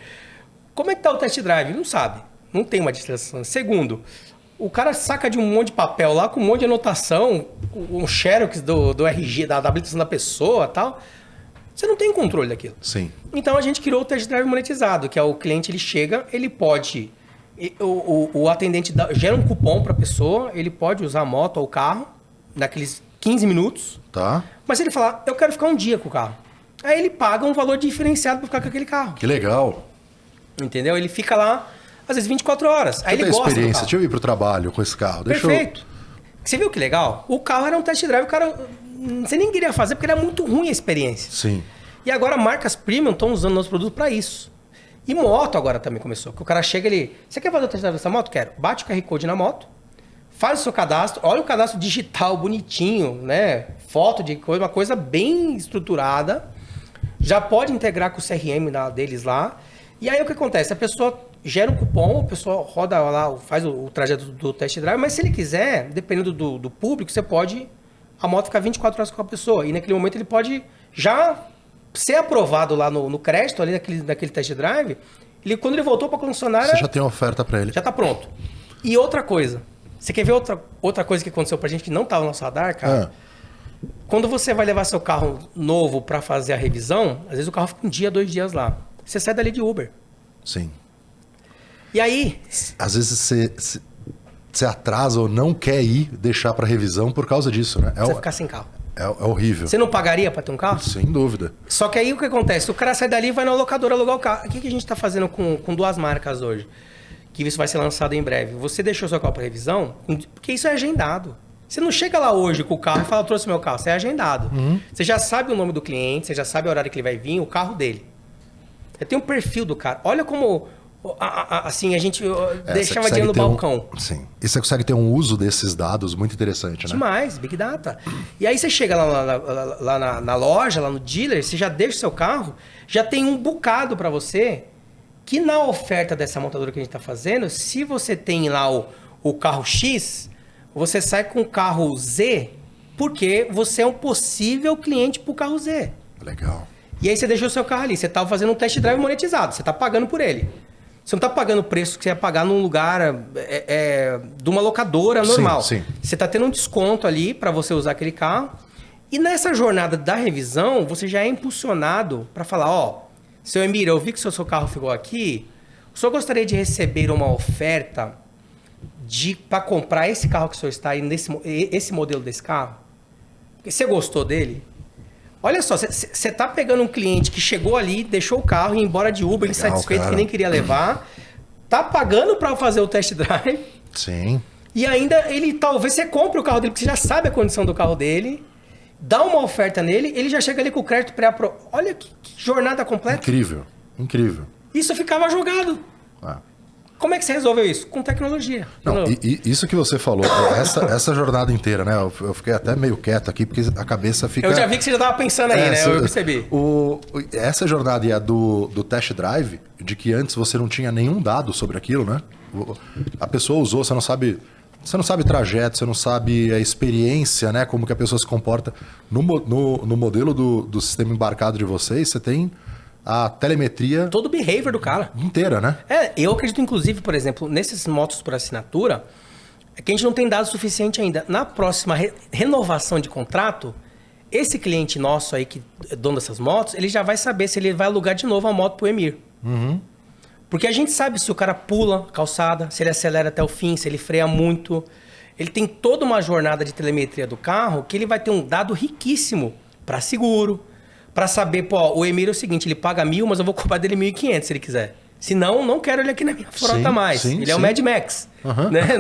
como é que tá o test drive? Ele não sabe. Não tem uma distração. Segundo, o cara saca de um monte de papel lá, com um monte de anotação, um xerox do RG, da habilitação da pessoa e tal. Você não tem controle daquilo. Sim. Então a gente criou o test drive monetizado, que é o cliente, ele chega, ele pode... O atendente gera um cupom para a pessoa, ele pode usar a moto ou o carro naqueles 15 minutos. Tá. Mas se ele falar, eu quero ficar um dia com o carro. Aí ele paga um valor diferenciado para ficar com aquele carro. Que legal. Entendeu? Ele fica lá, às vezes, 24 horas. Aí ele gosta do experiência. carro. Deixa eu ir pro trabalho com esse carro. Perfeito. Você viu que legal? O carro era um test drive, o cara... Você nem queria fazer porque era muito ruim a experiência. Sim. E agora marcas premium estão usando nosso produto para isso. E moto agora também começou. Que o cara chega ali, você quer fazer o test drive dessa moto? Quero. Bate o QR Code na moto, faz o seu cadastro, olha o cadastro digital bonitinho, né? Foto de coisa, uma coisa bem estruturada. Já pode integrar com o CRM deles lá. E aí o que acontece? A pessoa gera um cupom, a pessoa roda lá, faz o trajeto do test drive, mas se ele quiser, dependendo do público, você pode... A moto ficar 24 horas com a pessoa. E naquele momento ele pode já ser aprovado lá no crédito, ali naquele test drive. Quando ele voltou para a concessionária... Você já tem uma oferta para ele. Já está pronto. E outra coisa. Você quer ver outra coisa que aconteceu para a gente que não estava no nosso radar, cara? Quando você vai levar seu carro novo para fazer a revisão, às vezes o carro fica 1 dia, 2 dias lá. Você sai dali de Uber. Sim. E aí... Às vezes você atrasa ou não quer ir deixar para revisão por causa disso, né? Você ficar sem carro. É horrível. Você não pagaria para ter um carro? Sem dúvida. Só que aí o que acontece? O cara sai dali e vai na locadora alugar o carro. O que a gente está fazendo com 2 marcas hoje? Que isso vai ser lançado em breve. Você deixou seu carro para revisão, porque isso é agendado. Você não chega lá hoje com o carro e fala, trouxe meu carro. Você é agendado. Você já sabe o nome do cliente, você já sabe o horário que ele vai vir, o carro dele. Você tem um perfil do cara. Olha como assim, a gente deixava dinheiro no balcão. Sim. E você consegue ter um uso desses dados muito interessante, né? Demais, Big Data. E aí você chega lá na loja, lá no dealer, você já deixa o seu carro, já tem um bocado para você, que na oferta dessa montadora que a gente está fazendo, se você tem lá o carro X, você sai com o carro Z, porque você é um possível cliente para o carro Z. Legal. E aí você deixou o seu carro ali, você estava fazendo um test drive monetizado, você está pagando por ele. Você não está pagando o preço que você ia pagar num lugar de uma locadora normal. Sim. Você está tendo um desconto ali para você usar aquele carro. E nessa jornada da revisão, você já é impulsionado para falar, ó, seu Emílio, eu vi que o seu carro ficou aqui, o senhor gostaria de receber uma oferta para comprar esse carro que o senhor está aí, esse modelo desse carro? Você gostou dele? Olha só, você está pegando um cliente que chegou ali, deixou o carro e ia embora de Uber, ele satisfeito, cara, que nem queria levar, tá pagando para fazer o test drive. Sim. E ainda talvez você compre o carro dele, porque você já sabe a condição do carro dele, dá uma oferta nele, ele já chega ali com o crédito pré-aprovado. Olha que jornada completa. Incrível, incrível. Isso ficava jogado. Como é que você resolveu isso? Com tecnologia. Não, isso que você falou, essa jornada inteira, né? Eu fiquei até meio quieto aqui, porque a cabeça fica... Eu já vi que você já estava pensando aí, né? Eu percebi. Essa jornada é do test drive, de que antes você não tinha nenhum dado sobre aquilo, né? A pessoa usou, você não sabe trajeto, você não sabe a experiência, né? Como que a pessoa se comporta. No modelo do sistema embarcado de vocês, você tem a telemetria... Todo o behavior do cara. Inteira, né? Eu acredito, inclusive, por exemplo, nesses motos por assinatura, que a gente não tem dado suficiente ainda. Na próxima renovação de contrato, esse cliente nosso aí, que é dono dessas motos, ele já vai saber se ele vai alugar de novo a moto pro Emir. Uhum. Porque a gente sabe se o cara pula a calçada, se ele acelera até o fim, se ele freia muito. Ele tem toda uma jornada de telemetria do carro que ele vai ter um dado riquíssimo para seguro, para saber, pô, o Emílio é o seguinte, ele paga 1.000, mas eu vou cobrar dele 1.500 se ele quiser. Se não, não quero ele aqui na minha frota mais. Ele é o Mad Max. Uhum. Né?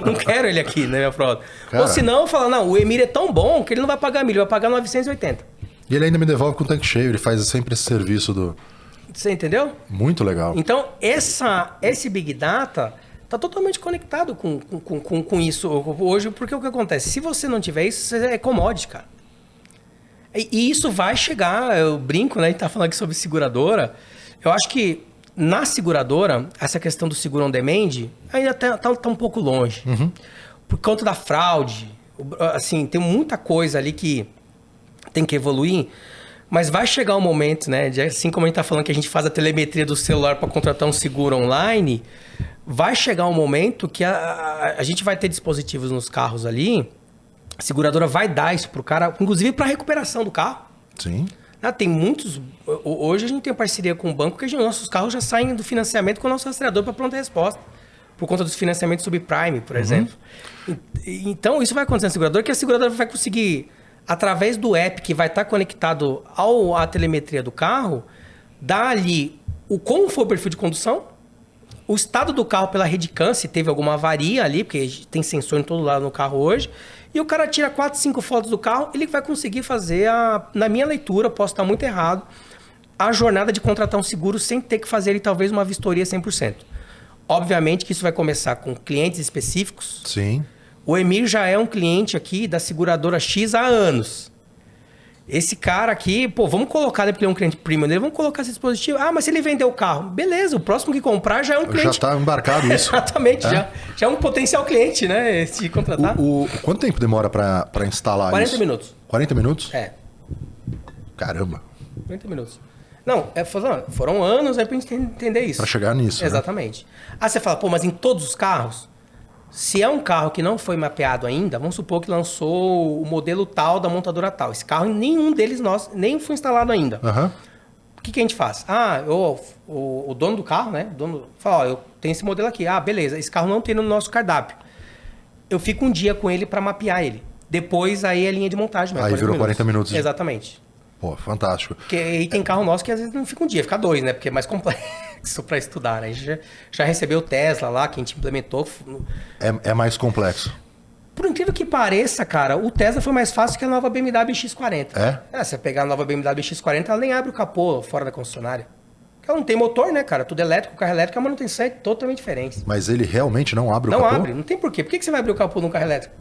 Não quero ele aqui na minha frota. Cara. Ou se não, fala, não, o Emílio é tão bom que ele não vai pagar 1.000, ele vai pagar 980. E ele ainda me devolve com o tanque cheio, ele faz sempre esse serviço do... Você entendeu? Muito legal. Então, esse Big Data está totalmente conectado com isso hoje, porque o que acontece? Se você não tiver isso, você é commodity, cara. E isso vai chegar, eu brinco, né? A gente tá falando aqui sobre seguradora. Eu acho que na seguradora, essa questão do seguro on demand ainda tá um pouco longe. Uhum. Por conta da fraude. Assim, tem muita coisa ali que tem que evoluir. Mas vai chegar um momento, né? Assim como a gente tá falando que a gente faz a telemetria do celular para contratar um seguro online, vai chegar um momento que a gente vai ter dispositivos nos carros ali. A seguradora vai dar isso pro cara, inclusive para recuperação do carro. Sim. Tem muitos... Hoje a gente tem parceria com o banco que nossos carros já saem do financiamento com o nosso rastreador para pronta resposta. Por conta dos financiamentos subprime, por exemplo. Então, isso vai acontecer na seguradora, que a seguradora vai conseguir, através do app que vai estar conectado à telemetria do carro, dar ali como foi o perfil de condução, o estado do carro pela Redcam, se teve alguma avaria ali, porque tem sensor em todo lado no carro hoje, e o cara tira 4, 5 fotos do carro, ele vai conseguir fazer, na minha leitura, posso estar muito errado, a jornada de contratar um seguro sem ter que fazer ele, talvez uma vistoria 100%. Obviamente que isso vai começar com clientes específicos. Sim. O Emir já é um cliente aqui da seguradora X há anos. Esse cara aqui, pô, vamos colocar, né, porque ele é um cliente premium dele, vamos colocar esse dispositivo. Ah, mas se ele vender o carro, beleza, o próximo que comprar já é um cliente. Já está embarcado isso. Exatamente, já é um potencial cliente, né, de contratar. Quanto tempo demora para instalar 40 isso? 40 minutos. 40 minutos? É. Caramba. 40 minutos. Não, foram anos aí pra gente entender isso. Para chegar nisso. Exatamente. Né? Ah, você fala, pô, mas em todos os carros? Se é um carro que não foi mapeado ainda, vamos supor que lançou o modelo tal da montadora tal. Esse carro, nenhum deles nem foi instalado ainda. Uhum. O que a gente faz? O dono do carro, né? O dono fala, eu tenho esse modelo aqui. Ah, beleza, esse carro não tem no nosso cardápio. Eu fico um dia com ele para mapear ele. Depois, aí é linha de montagem. Aí virou 40 minutos. Exatamente. Pô, fantástico. Porque aí tem carro nosso que às vezes não fica um dia, fica 2, né? Porque é mais complexo para estudar, né? A gente já recebeu o Tesla lá, que a gente implementou. É mais complexo. Por incrível que pareça, cara, o Tesla foi mais fácil que a nova BMW X40. É? Você pegar a nova BMW X40, ela nem abre o capô fora da concessionária. Ela não tem motor, né, cara? Tudo elétrico, carro elétrico, a manutenção é totalmente diferente. Mas ele realmente não abre o capô? capô? Não abre, não tem porquê. Por que você vai abrir o capô num carro elétrico?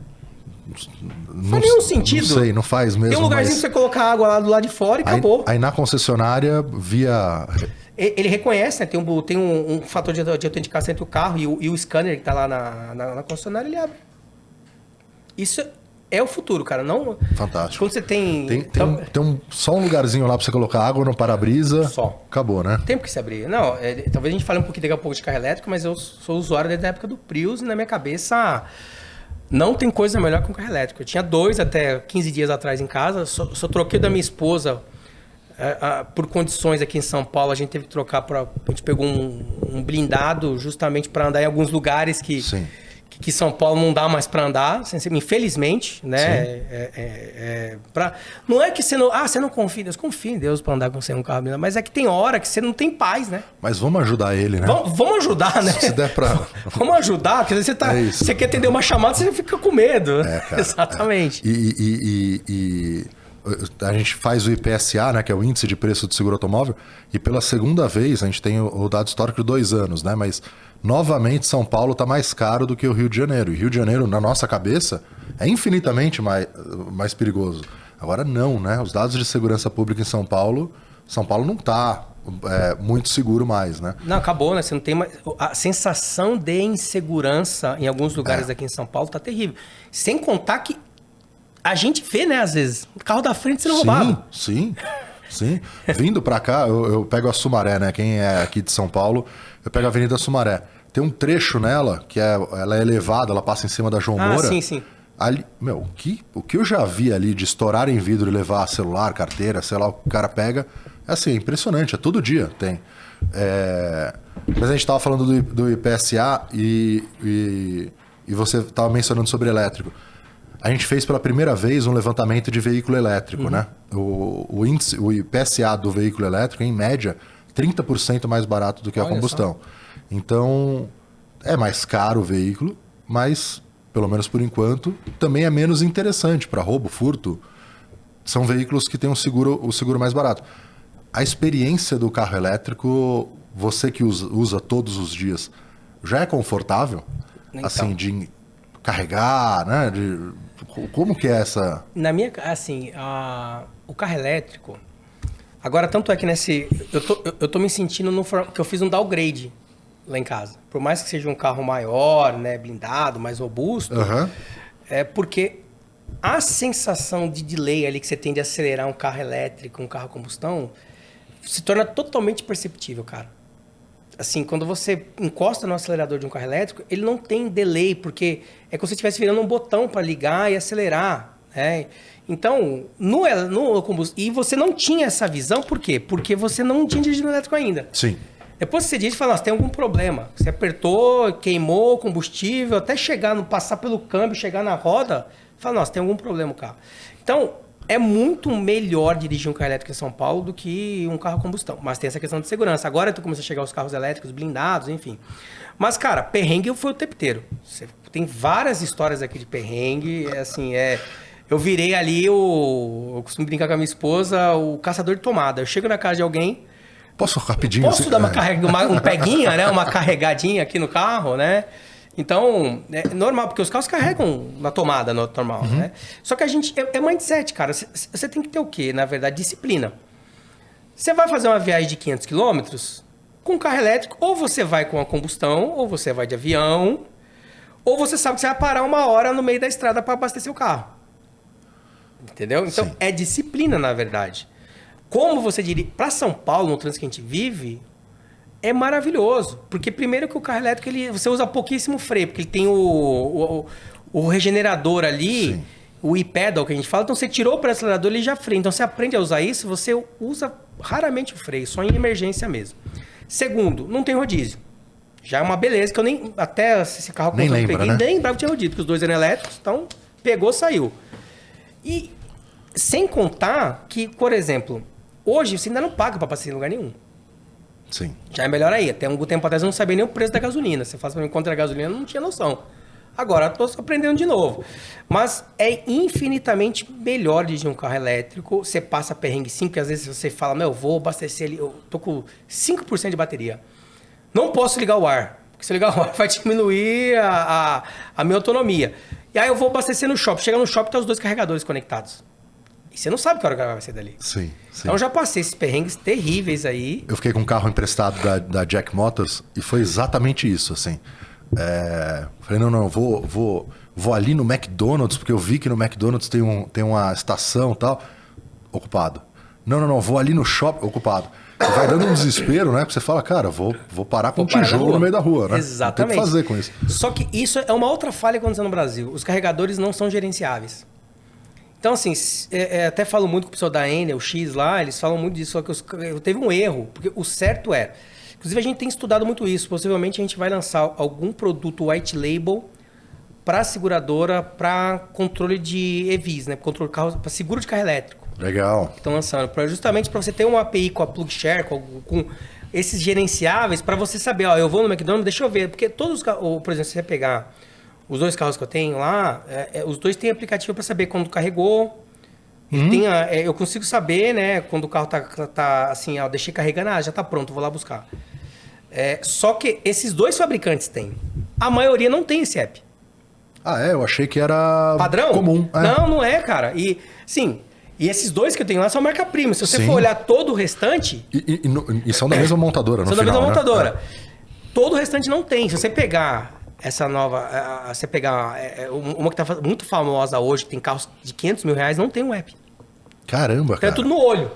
Não faz nenhum sentido. Não sei, não faz mesmo. Tem um lugarzinho pra você colocar água lá do lado de fora e acabou. Aí na concessionária, via... Ele reconhece, né? Tem um fator de autenticação entre o carro e o scanner que tá lá na concessionária, ele abre. Isso é o futuro, cara. Não... Fantástico. Quando você tem só um lugarzinho lá pra você colocar água no para-brisa. Só. Acabou, né? Tem que se abrir. Não, talvez a gente fale um pouquinho daqui a pouco de carro elétrico, mas eu sou usuário desde a época do Prius e na minha cabeça não tem coisa melhor que um carro elétrico. Eu tinha 2 até 15 dias atrás em casa, só troquei da minha esposa por condições aqui em São Paulo. A gente teve que trocar a gente pegou um blindado justamente para andar em alguns lugares que São Paulo não dá mais para andar, infelizmente, né? Não é que você não confia em Deus, confia em Deus para andar com você um carro blindado, mas é que tem hora que você não tem paz, né? Mas vamos ajudar ele, né? Vamos ajudar, né? Se der pra... Vamos ajudar, porque você quer atender uma chamada, você fica com medo. Cara, exatamente. E a gente faz o IPSA, né, que é o Índice de Preço do Seguro Automóvel, e pela segunda vez, a gente tem o dado histórico de 2 anos, né? Mas novamente São Paulo está mais caro do que o Rio de Janeiro. E Rio de Janeiro, na nossa cabeça, é infinitamente mais perigoso. Agora não, né? Os dados de segurança pública em São Paulo não está muito seguro mais, né? Não, acabou, né? Você não tem mais... A sensação de insegurança em alguns lugares aqui em São Paulo está terrível. Sem contar que a gente vê, né, às vezes, o carro da frente sendo roubado. Sim. Vindo pra cá, eu pego a Sumaré, né? Quem é aqui de São Paulo, eu pego a Avenida Sumaré. Tem um trecho nela, que ela é elevada, ela passa em cima da João Moura. Sim. Ali, o que eu já vi ali de estourar em vidro e levar celular, carteira, sei lá, o cara pega, é assim, é impressionante, é todo dia tem. Mas a gente estava falando do IPSA e você estava mencionando sobre elétrico. A gente fez pela primeira vez um levantamento de veículo elétrico, né? O IPSA do veículo elétrico, em média, 30% mais barato do que a combustão. Só. Então, é mais caro o veículo, mas, pelo menos por enquanto, também é menos interessante para roubo, furto. São veículos que têm o seguro mais barato. A experiência do carro elétrico, você que usa todos os dias, já é confortável? Então, assim, de carregar, né? Como que é essa... Na minha... Assim, o carro elétrico... Agora, tanto é que eu tô me sentindo que eu fiz um downgrade lá em casa. Por mais que seja um carro maior, né? Blindado, mais robusto. É porque a sensação de delay ali que você tem de acelerar um carro elétrico, um carro a combustão, se torna totalmente perceptível, cara. Assim, quando você encosta no acelerador de um carro elétrico, ele não tem delay, porque é como se você estivesse virando um botão para ligar e acelerar, né? Então, no combustível... E você não tinha essa visão, por quê? Porque você não tinha dirigido elétrico ainda. Sim. Depois que você dirige, fala, nossa, tem algum problema. Você apertou, queimou o combustível, até passar pelo câmbio, chegar na roda, fala, nossa, tem algum problema o carro. Então, é muito melhor dirigir um carro elétrico em São Paulo do que um carro a combustão. Mas tem essa questão de segurança. Agora começa a chegar os carros elétricos blindados, enfim. Mas, cara, perrengue foi o tempo inteiro. Tem várias histórias aqui de perrengue. Assim, eu virei ali eu costumo brincar com a minha esposa, o caçador de tomada. Eu chego na casa de alguém... Posso rapidinho? Posso dar um peguinha, né? Uma carregadinha aqui no carro, né? Então, é normal, porque os carros carregam na tomada normal, né? Só que a gente... É mindset, cara. Você tem que ter o quê? Na verdade, disciplina. Você vai fazer uma viagem de 500 quilômetros com carro elétrico, ou você vai com a combustão, ou você vai de avião, ou você sabe que você vai parar 1 hora no meio da estrada para abastecer o carro. Entendeu? Então, sim, é disciplina, na verdade. Como você diria... Para São Paulo, no trânsito que a gente vive... É maravilhoso, porque primeiro que o carro elétrico você usa pouquíssimo freio, porque ele tem o regenerador ali, sim, o e-pedal que a gente fala, então você tirou para o acelerador, ele já freia. Então você aprende a usar isso, você usa raramente o freio, só em emergência mesmo. Segundo, não tem rodízio. Já é uma beleza, que eu nem... Até esse carro que eu peguei, né? Nem lembrava que tinha rodízio, porque os dois eram elétricos, então pegou, saiu. E sem contar que, por exemplo, hoje você ainda não paga para abastecer em lugar nenhum. Sim. Já é melhor aí. Até um tempo atrás eu não sabia nem o preço da gasolina. Você faz para mim quanto era a gasolina, eu não tinha noção. Agora estou aprendendo de novo. Mas é infinitamente melhor dirigir um carro elétrico. Você passa perrengue sim, porque às vezes você fala, meu, eu vou abastecer ali, eu tô com 5% de bateria. Não posso ligar o ar, porque se eu ligar o ar vai diminuir a minha autonomia. E aí eu vou abastecer no shopping. Chega no shopping, tá os 2 carregadores conectados. E você não sabe que hora que vai ser dali. Sim, sim. Então eu já passei esses perrengues terríveis aí. Eu fiquei com um carro emprestado da Jack Motors e foi exatamente isso, assim. Falei, não, vou ali no McDonald's, porque eu vi que no McDonald's tem uma estação e tal. Ocupado. Não, vou ali no shopping, ocupado. E vai dando um desespero, né? Porque você fala, cara, vou parar com um tijolo no meio da rua, né? Exatamente. Tem que fazer com isso. Só que isso é uma outra falha acontecendo no Brasil. Os carregadores não são gerenciáveis. Então, assim, até falo muito com o pessoal da Enel, o X lá, eles falam muito disso, só que teve um erro, porque o certo era... Inclusive, a gente tem estudado muito isso. Possivelmente, a gente vai lançar algum produto white label para seguradora, para controle de EVs, né? Para seguro de carro elétrico. Legal. Estão lançando. Justamente para você ter uma API com a PlugShare, com esses gerenciáveis, para você saber, ó, eu vou no McDonald's, deixa eu ver. Porque todos os carros, por exemplo, se você pegar os 2 carros que eu tenho lá, os 2 têm aplicativo para saber quando carregou. Eu consigo saber, né, quando o carro tá assim, ó, deixei carregando, já tá pronto, vou lá buscar. Só que esses 2 fabricantes têm. A maioria não tem esse app. Eu achei que era padrão? Comum. Não é, cara. E, sim, e esses 2 que eu tenho lá são marca-prima. Se você for olhar todo o restante... E são da mesma montadora, no final, da mesma né? montadora. Todo o restante não tem. Se você pegar essa nova... Você pegar uma que tá muito famosa hoje, que tem carros de R$500 mil, não tem um app. Caramba, então, cara. é tudo no olho.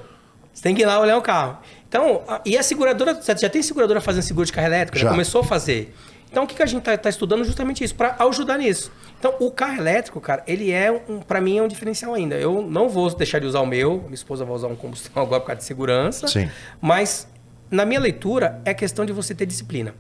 Você tem que ir lá olhar o carro. Então, e a seguradora... Você já tem seguradora fazendo seguro de carro elétrico? Já começou a fazer. Então, o que a gente tá estudando justamente isso, para ajudar nisso. Então, o carro elétrico, cara, ele para mim é um diferencial ainda. Eu não vou deixar de usar o meu, minha esposa vai usar um combustão agora por causa de segurança. Sim. Mas, na minha leitura, é questão de você ter disciplina.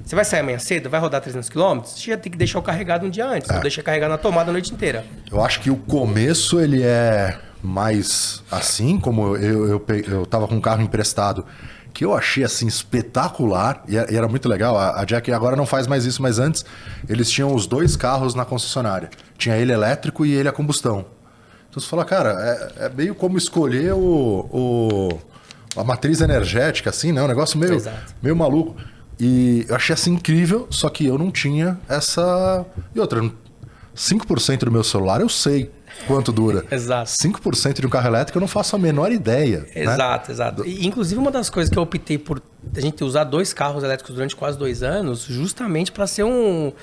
Você vai sair amanhã cedo, vai rodar 300 km, você já tem que deixar o carregado um dia antes, não deixa carregar na tomada a noite inteira. Eu acho que o começo, ele é mais assim, como eu tava com um carro emprestado, que eu achei assim espetacular e era muito legal. A Jack agora não faz mais isso, mas antes eles tinham os 2 carros na concessionária. Tinha ele elétrico e ele a combustão. Então você fala, cara, é meio como escolher a matriz energética, assim, né? Um negócio meio maluco. E eu achei assim incrível, só que eu não tinha essa... E outra, 5% do meu celular eu sei quanto dura. Exato. 5% de um carro elétrico eu não faço a menor ideia. Exato, né? exato. E, inclusive, uma das coisas que eu optei por a gente usar 2 carros elétricos durante quase 2 anos, justamente para ser um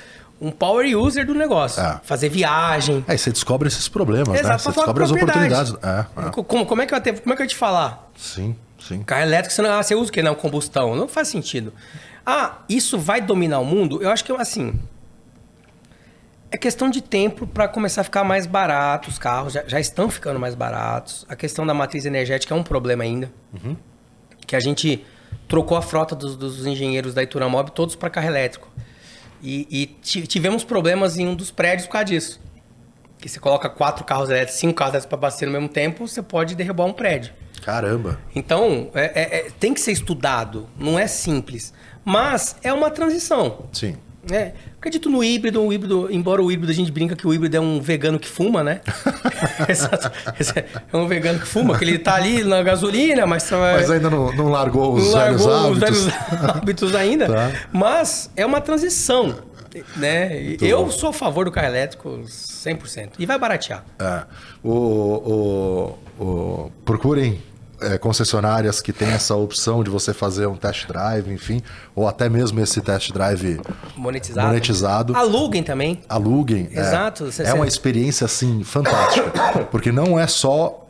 power user do negócio. Fazer viagem. E você descobre esses problemas, exato, né? Você descobre as oportunidades. Como é que eu ia te falar? Sim. Carro elétrico, você usa o quê? Não, combustão. Não faz sentido. Isso vai dominar o mundo? Eu acho que, assim... É questão de tempo para começar a ficar mais barato. Os carros já estão ficando mais baratos. A questão da matriz energética é um problema ainda. Que a gente trocou a frota dos engenheiros da Ituramob todos para carro elétrico. E tivemos problemas em um dos prédios por causa disso. Que você coloca 4 carros elétricos, 5 carros elétricos para abastecer no mesmo tempo, você pode derrubar um prédio. Caramba! Então, tem que ser estudado. Não é simples. Mas é uma transição. Sim. Acredito no híbrido, embora o híbrido a gente brinca que o híbrido é um vegano que fuma, né? Exato. É um vegano que fuma, que ele tá ali na gasolina, mas ainda não largou os velhos hábitos ainda. Tá. Mas é uma transição, né? Eu sou a favor do carro elétrico 100%. E vai baratear. Procurem concessionárias que tem essa opção de você fazer um test drive, enfim, ou até mesmo esse test drive monetizado. Aluguem também. Aluguem. Exato. É uma experiência, assim, fantástica. Porque não é só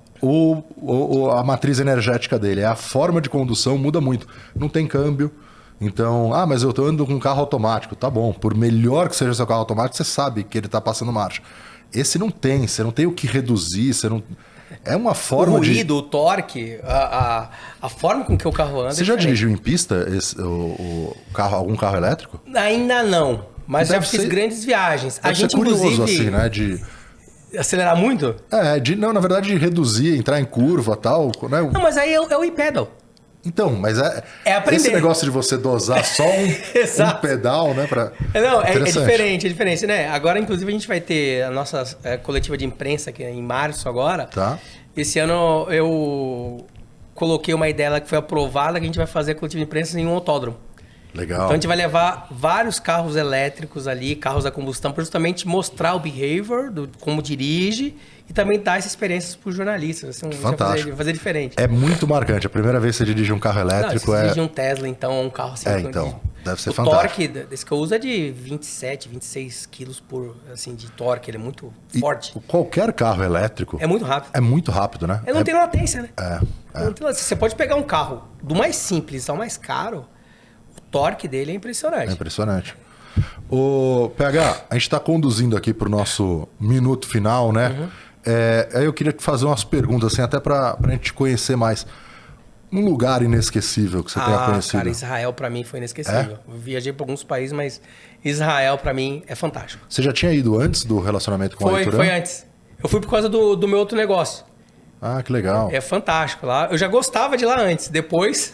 a matriz energética dele, é a forma de condução muda muito. Não tem câmbio. Então, mas eu tô andando com um carro automático. Tá bom, por melhor que seja o seu carro automático, você sabe que ele tá passando marcha. Esse não tem, você não tem o que reduzir, você não... É uma forma o ruído, o torque, a forma com que o carro anda. Você já dirigiu em pista algum carro elétrico? Ainda não, mas já fiz grandes viagens. A gente, curioso, inclusive, assim, né? De acelerar muito? Na verdade, de reduzir, entrar em curva e tal. Né? Não, mas aí é o e-pedal. Então, mas É aprender. esse negócio de você dosar só um pedal, né? Não, é diferente, né? Agora, inclusive, a gente vai ter a nossa coletiva de imprensa aqui em março agora. Tá. Esse ano eu coloquei uma ideia lá que foi aprovada, que a gente vai fazer a coletiva de imprensa em um autódromo. Legal. Então a gente vai levar vários carros elétricos ali, carros a combustão, para justamente mostrar o behavior, como dirige, e também dar essas experiências para os jornalistas. Assim, fantástico. Fazer diferente. É muito marcante. A primeira vez que você dirige um carro elétrico Você dirige um Tesla, então, um carro assim. Então, deve ser o fantástico. O torque desse que eu uso é de 27, 26 quilos de torque. Ele é muito forte. Qualquer carro elétrico... É muito rápido. É muito rápido, né? Ele não tem latência, né? Não tem latência. Você pode pegar um carro do mais simples ao mais caro, o torque dele é impressionante. É impressionante. O PH, a gente está conduzindo aqui para o nosso minuto final, né? Uhum. Aí eu queria te fazer umas perguntas, assim, até para a gente conhecer mais. Um lugar inesquecível que você tenha conhecido. Cara, Israel para mim foi inesquecível. Eu viajei para alguns países, mas Israel para mim é fantástico. Você já tinha ido antes do relacionamento com a Ituran? Foi antes. Eu fui por causa do meu outro negócio. Ah, que legal. É fantástico lá. Eu já gostava de lá antes, depois...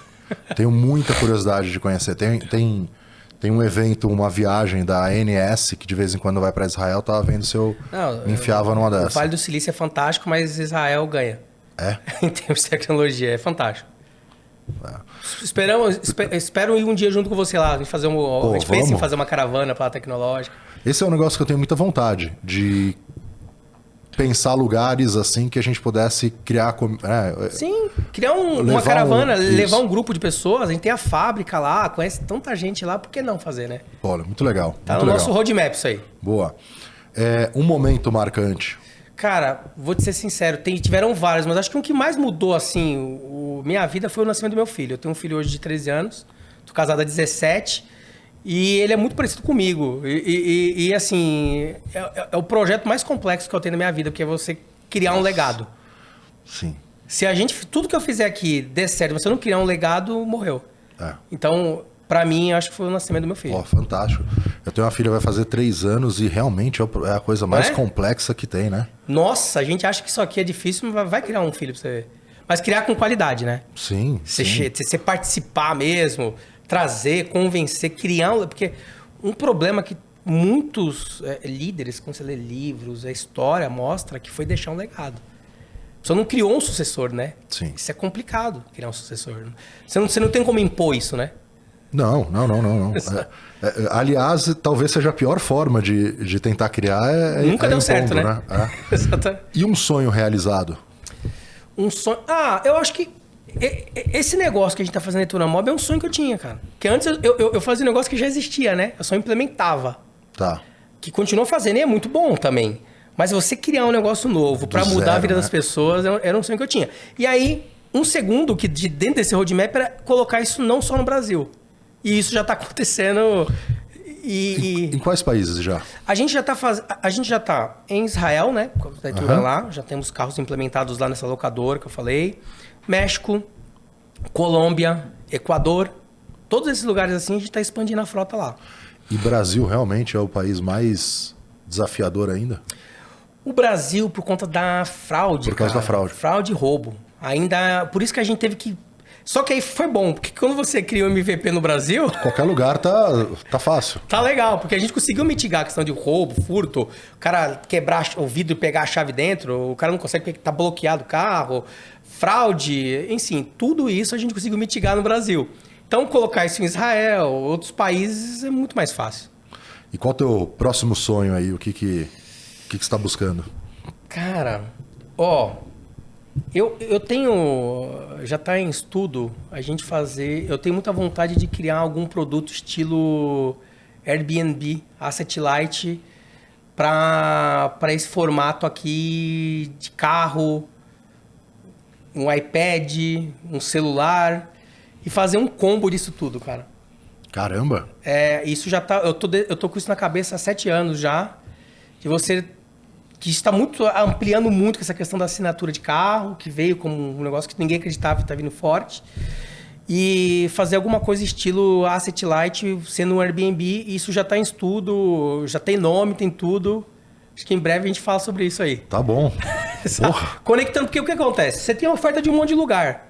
Tenho muita curiosidade de conhecer. Tem um evento, uma viagem da ANS, que de vez em quando vai para Israel, tava vendo se eu me enfiava numa dessas. O Vale do Silício é fantástico, mas Israel ganha. É? Em termos de tecnologia, é fantástico. Espero ir um dia junto com você lá, e fazer a gente pensa em fazer uma caravana para a tecnológica. Esse é um negócio que eu tenho muita vontade, de pensar lugares assim que a gente pudesse criar... Sim, criar uma caravana, levar um grupo de pessoas, a gente tem a fábrica lá, conhece tanta gente lá, por que não fazer, né? Olha, muito legal. Tá no nosso roadmap isso aí. Boa. Um momento marcante. Cara, vou te ser sincero, tiveram vários, mas acho que o que mais mudou, assim, minha vida foi o nascimento do meu filho. Eu tenho um filho hoje de 13 anos, tô casado há 17, e ele é muito parecido comigo. E assim, é o projeto mais complexo que eu tenho na minha vida, que é você criar um legado. Sim. Se tudo que eu fizer aqui der certo, você não criar um legado, morreu. Então, pra mim, acho que foi o nascimento do meu filho. Fantástico. Eu tenho uma filha que vai fazer 3 anos e realmente é a coisa mais complexa que tem, né? Nossa, a gente acha que isso aqui é difícil, mas vai criar um filho pra você ver. Mas criar com qualidade, né? Sim. Você participar mesmo, trazer, convencer, criar... Porque um problema que muitos líderes, quando você lê livros, a história mostra que foi deixar um legado. Você não criou um sucessor, né? Sim. Isso é complicado, criar um sucessor. Você não tem como impor isso, né? Não. Aliás, talvez seja a pior forma de tentar criar. Nunca deu certo, né? E um sonho realizado? Um sonho... eu acho que esse negócio que a gente tá fazendo na Ituran Mob é um sonho que eu tinha, cara. Porque antes eu fazia um negócio que já existia, né? Eu só implementava. Tá. Que continuou fazendo e é muito bom também. Mas você criar um negócio novo para mudar a vida das pessoas era um sonho que eu tinha. E aí, um segundo que dentro desse roadmap era colocar isso não só no Brasil. E isso já está acontecendo. Em quais países já? A gente já tá em Israel, né? Com a Ituran lá. Já temos carros implementados lá nessa locadora que eu falei. México, Colômbia, Equador. Todos esses lugares assim a gente está expandindo a frota lá. E Brasil realmente é o país mais desafiador ainda? O Brasil, por conta da fraude. Por causa da fraude. Fraude e roubo. Ainda. Por isso que a gente teve que. Só que aí foi bom, porque quando você cria um MVP no Brasil... Qualquer lugar tá fácil. Tá legal, porque a gente conseguiu mitigar a questão de roubo, furto, o cara quebrar o vidro e pegar a chave dentro, o cara não consegue porque tá bloqueado o carro, fraude, enfim, tudo isso a gente conseguiu mitigar no Brasil. Então, colocar isso em Israel, outros países, é muito mais fácil. E qual é o teu próximo sonho aí? O que você está buscando? Cara, eu tenho... Já está em estudo a gente fazer... Eu tenho muita vontade de criar algum produto estilo Airbnb, Asset Light, para esse formato aqui de carro, um iPad, um celular, e fazer um combo disso tudo, cara. Caramba! Isso já tá... Eu tô com isso na cabeça há 7 anos já, de você... que está ampliando muito essa questão da assinatura de carro, que veio como um negócio que ninguém acreditava que está vindo forte. E fazer alguma coisa estilo Asset Light, sendo um Airbnb, isso já está em estudo, já tem nome, tem tudo. Acho que em breve a gente fala sobre isso aí. Tá bom. Conectando, porque o que acontece? Você tem a oferta de um monte de lugar.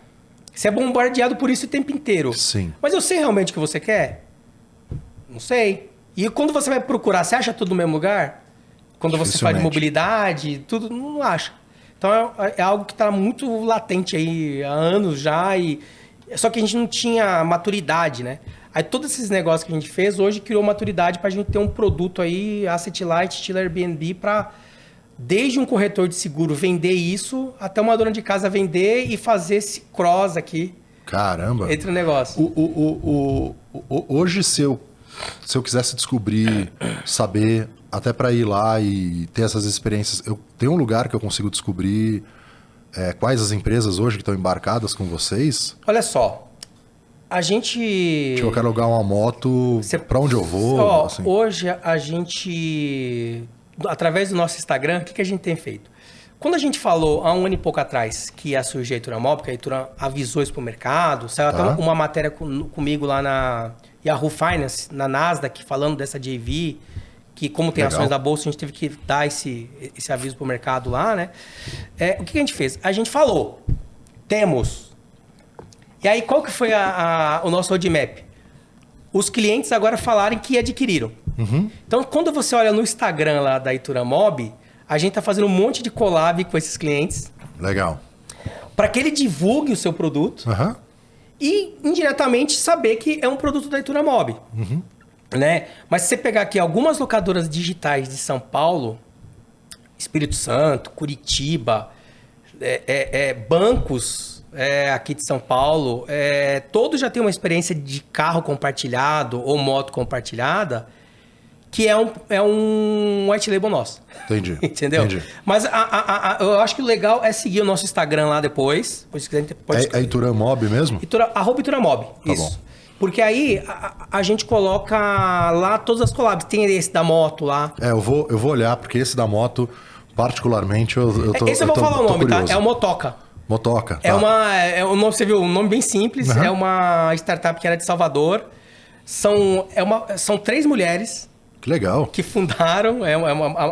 Você é bombardeado por isso o tempo inteiro. Sim. Mas eu sei realmente o que você quer? Não sei. E quando você vai procurar, você acha tudo no mesmo lugar? Quando você faz de mobilidade, tudo, não acha. Então é algo que está muito latente aí há anos já. Só que a gente não tinha maturidade, né? Aí todos esses negócios que a gente fez, hoje criou maturidade para a gente ter um produto aí, Asset Light, estilo Airbnb, para desde um corretor de seguro vender isso, até uma dona de casa vender e fazer esse cross aqui. Caramba! Entre o negócio. Hoje, se eu quisesse descobrir, saber, até para ir lá e ter essas experiências, eu tenho um lugar que eu consigo descobrir quais as empresas hoje que estão embarcadas com vocês? Olha só, a gente... Tipo, eu quero alugar uma moto, para onde eu vou? Assim. Hoje a gente, através do nosso Instagram, o que a gente tem feito? Quando a gente falou há um ano e pouco atrás que ia surgir a Ituran Mob, que a Ituran avisou isso para o mercado, saiu até uma matéria comigo lá na Yahoo Finance, na Nasdaq, falando dessa JV, que como tem ações da Bolsa, a gente teve que dar esse aviso para o mercado lá, né? O que a gente fez? A gente falou, temos. E aí, qual que foi o nosso roadmap? Os clientes agora falarem que adquiriram. Uhum. Então, quando você olha no Instagram lá da Ituran Mob, a gente está fazendo um monte de collab com esses clientes. Legal. Para que ele divulgue o seu produto. Uhum. E, indiretamente, saber que é um produto da Ituran Mob. Uhum. Né? Mas se você pegar aqui algumas locadoras digitais de São Paulo, Espírito Santo, Curitiba, bancos aqui de São Paulo, todos já têm uma experiência de carro compartilhado ou moto compartilhada, que é um white label nosso. Entendi. Entendeu? Entendi. Mas eu acho que o legal é seguir o nosso Instagram lá depois. Se quiser, pode é Ituran Mob mesmo? @Ituran Mob. Tá isso. bom. Porque aí a gente coloca lá todas as collabs. Tem esse da moto lá. Eu vou olhar, porque esse da moto, particularmente, eu tô esse eu vou falar o nome, curioso. tá? É o Motoca. Motoca. É um nome, você viu, um nome bem simples. Uhum. É uma startup que era de Salvador. São 3 mulheres. Que legal. Que fundaram.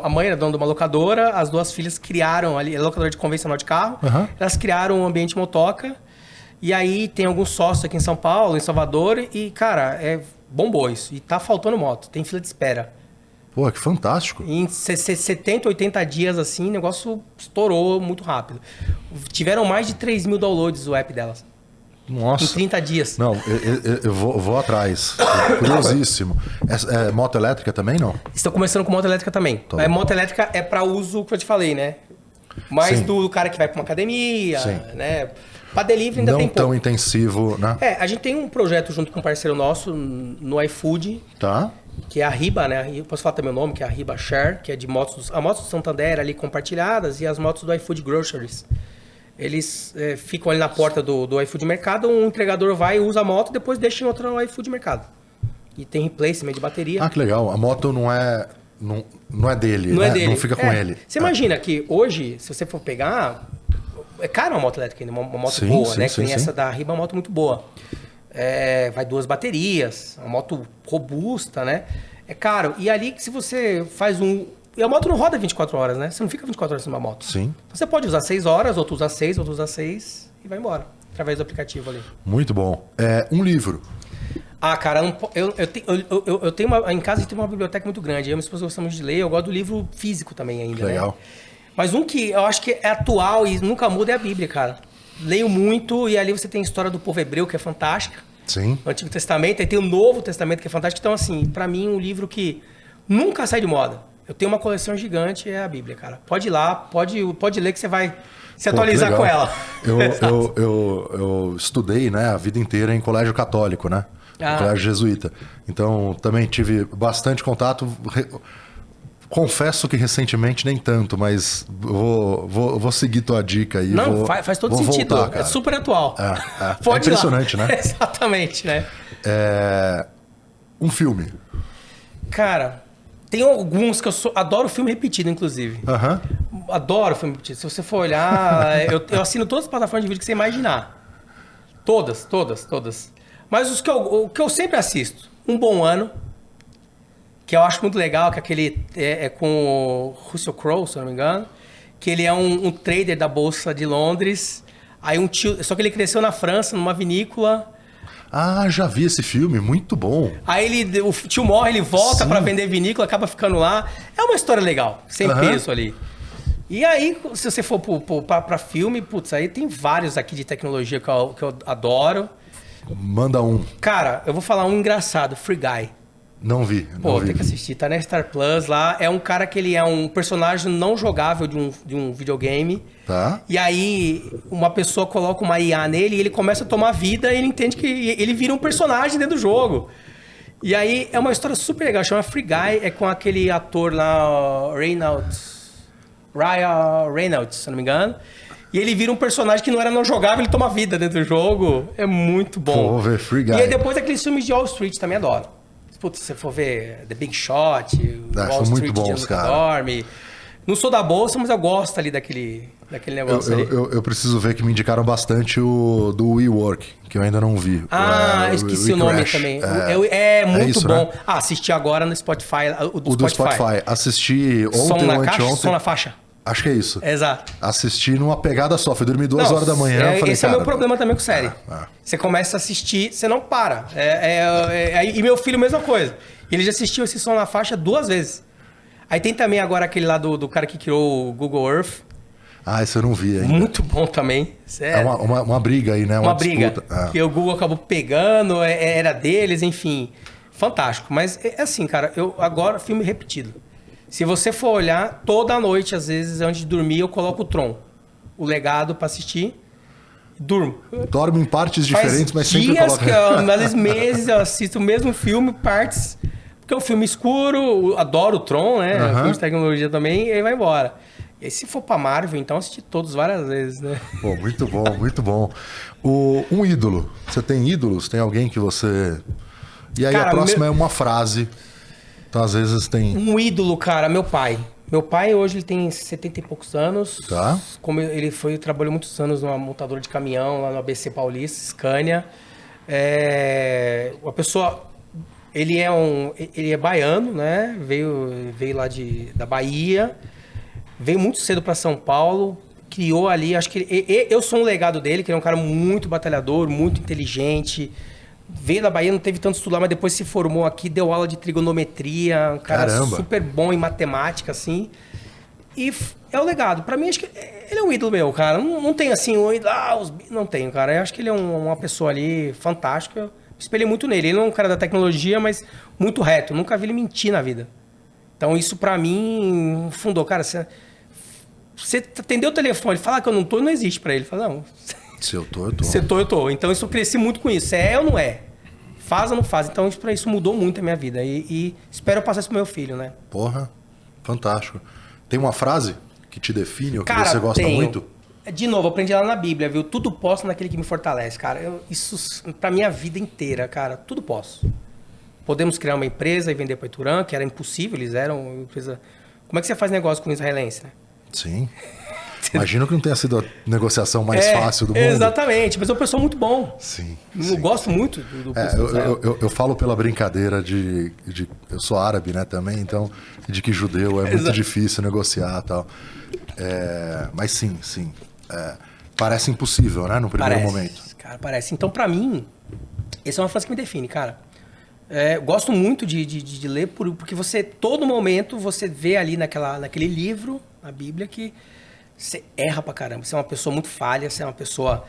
A mãe era dona de uma locadora. As 2 filhas criaram ali, locadora de convencional de carro. Uhum. Elas criaram um ambiente Motoca. E aí tem alguns sócios aqui em São Paulo, em Salvador, e, cara, bombou isso. E tá faltando moto, tem fila de espera. Pô, que fantástico. Em 70, 80 dias, assim, o negócio estourou muito rápido. Tiveram mais de 3 mil downloads o app delas. Nossa. Em 30 dias. Não, eu vou atrás. Curiosíssimo. É moto elétrica também, não? Estão começando com moto elétrica também. Tá. Moto elétrica é para uso que eu te falei, né? Mais do cara que vai para uma academia, Sim. né? Para delivery ainda não tem pouco. Não tão intensivo, né? A gente tem um projeto junto com um parceiro nosso no iFood. Tá. Que é a Riba, né? Eu posso falar também o nome, que é a Riba Share, que é de motos... A motos do Santander ali compartilhadas e as motos do iFood Groceries. Eles ficam ali na porta do iFood Mercado, um entregador vai, usa a moto, depois deixa em outra no iFood Mercado. E tem replacement de bateria. Ah, que legal. A moto não é dele, não né? É dele. Não fica com ele. Você imagina que hoje, se você for pegar... É caro uma moto elétrica ainda, uma moto boa, né? Que nem essa da Riba, é uma moto muito boa. Vai 2 baterias, uma moto robusta, né? É caro. E ali, se você faz E a moto não roda 24 horas, né? Você não fica 24 horas numa moto. Sim. Então você pode usar 6 horas, outro usa 6, outro usa 6 e vai embora. Através do aplicativo ali. Muito bom. Um livro. Ah, cara, eu tenho em casa tem uma biblioteca muito grande. Eu e minha esposa gostamos de ler. Eu gosto do livro físico também ainda, Legal. né? Mas um que eu acho que é atual e nunca muda é a Bíblia, cara. Leio muito e ali você tem a história do povo hebreu, que é fantástica. Sim. O Antigo Testamento, aí tem o Novo Testamento, que é fantástico. Então, assim, pra mim, um livro que nunca sai de moda. Eu tenho uma coleção gigante, é a Bíblia, cara. Pode ir lá, pode ler que você vai se atualizar com ela. Eu estudei, né, a vida inteira em colégio católico, né? Colégio jesuíta. Então, também tive bastante contato. Confesso que recentemente nem tanto, mas vou seguir tua dica aí. Não, faz todo sentido. Voltar, é super atual. É impressionante, né? Exatamente, né? Um filme. Cara, tem alguns que eu adoro filme repetido, inclusive. Adoro filme repetido. Se você for olhar, eu assino todas as plataformas de vídeo que você imaginar. Todas. Mas o que eu sempre assisto. Um Bom Ano. Que eu acho muito legal, que aquele é com o Russell Crowe, se eu não me engano, que ele é um trader da Bolsa de Londres, Aí um tio... Só que ele cresceu na França, numa vinícola. Ah, já vi esse filme, muito bom. Aí o tio morre, ele volta pra vender vinícola, acaba ficando lá. É uma história legal, sem peso ali. E aí, se você for pra filme, putz, aí tem vários aqui de tecnologia que eu adoro. Manda um. Cara, eu vou falar um engraçado, Free Guy. Não vi. Pô, tem que assistir. Tá na Star Plus lá. É um cara que ele é um personagem não jogável de um videogame. Tá. E aí, uma pessoa coloca uma IA nele e ele começa a tomar vida e ele entende que ele vira um personagem dentro do jogo. E aí, é uma história super legal. Chama Free Guy. É com aquele ator lá, Ryan Reynolds, se não me engano. E ele vira um personagem que não era não jogável, ele toma vida dentro do jogo. É muito bom. Vou ver Free Guy. E aí, depois aqueles filmes de Wall Street, também adoro. Putz, se você for ver The Big Shot, Wall são Street, muito bons, cara. Dorme. Não sou da bolsa, mas eu gosto ali daquele negócio ali. Eu preciso ver que me indicaram bastante o do WeWork, que eu ainda não vi. Eu esqueci o nome também. É muito isso, bom. Né? Assisti agora no Spotify. O do Spotify. Assisti ontem ou anteontem. Som na faixa. Acho que é isso. Exato. Assisti numa pegada só. Fui dormir 2 horas da manhã. Esse é o meu problema também com série. Você começa a assistir, você não para. E meu filho, mesma coisa. Ele já assistiu esse Som na Faixa 2 vezes. Aí tem também agora aquele lá do cara que criou o Google Earth. Esse eu não vi ainda. Muito bom também. É uma briga aí, né? Uma briga. Que o Google acabou pegando, era deles, enfim. Fantástico. Mas é assim, cara, agora filme repetido. Se você for olhar, toda noite, às vezes, antes de dormir, eu coloco o Tron. O Legado pra assistir. Durmo. Dorme em partes diferentes, mas sempre coloca... Às vezes meses, eu assisto o mesmo filme, partes... Porque é um filme escuro, adoro o Tron, né? Filme de tecnologia também, e aí vai embora. E aí, se for pra Marvel, então assisti todos várias vezes, né? Pô, muito bom, muito bom. Um ídolo. Você tem ídolos? Tem alguém que você... E aí, cara, a próxima é uma frase... Então, às vezes tem... Um ídolo, cara, meu pai. Meu pai, hoje, ele tem 70 e poucos anos. Tá. Como ele trabalhou muitos anos numa montadora de caminhão, lá no ABC Paulista, Scania. Uma pessoa... Ele é baiano, né? Veio lá da Bahia. Veio muito cedo para São Paulo. Criou ali... Acho que eu sou um legado dele, que ele é um cara muito batalhador, muito inteligente... Veio da Bahia, não teve tanto estudo lá, mas depois se formou aqui, deu aula de trigonometria, um cara super bom em matemática, assim. E é o legado. Pra mim, acho que ele é um ídolo meu, cara. Não tem assim, não tenho, cara. Eu acho que ele é uma pessoa ali fantástica. Eu me espelhei muito nele. Ele não é um cara da tecnologia, mas muito reto. Nunca vi ele mentir na vida. Então, isso pra mim fundou. Cara, você atendeu o telefone, falar que eu não existe pra ele. Fala, não... Se eu tô, eu tô. Se eu tô. Então, isso eu cresci muito com isso. É ou não é? Faz ou não faz? Então, isso mudou muito a minha vida. E espero passar isso pro meu filho, né? Porra, fantástico. Tem uma frase que te define ou que você gosta muito? De novo, eu aprendi lá na Bíblia, viu? Tudo posso naquele que me fortalece, cara. Isso, pra minha vida inteira, cara, tudo posso. Podemos criar uma empresa e vender pra Ituran, que era impossível, eles eram uma empresa... Como é que você faz negócio com o israelense, né? Sim. Imagino que não tenha sido a negociação mais fácil do mundo. Exatamente, mas é um pessoal muito bom. Sim. Eu gosto muito do pessoal. Eu falo pela brincadeira de... Eu sou árabe, né, também, então... De que judeu é muito difícil negociar e tal. Mas sim. Parece impossível, né, no primeiro momento. Cara, parece. Então, pra mim, essa é uma frase que me define, cara. Gosto muito de ler, porque todo momento, você vê ali naquele livro, na Bíblia, que... Você erra pra caramba, você é uma pessoa muito falha, você é uma pessoa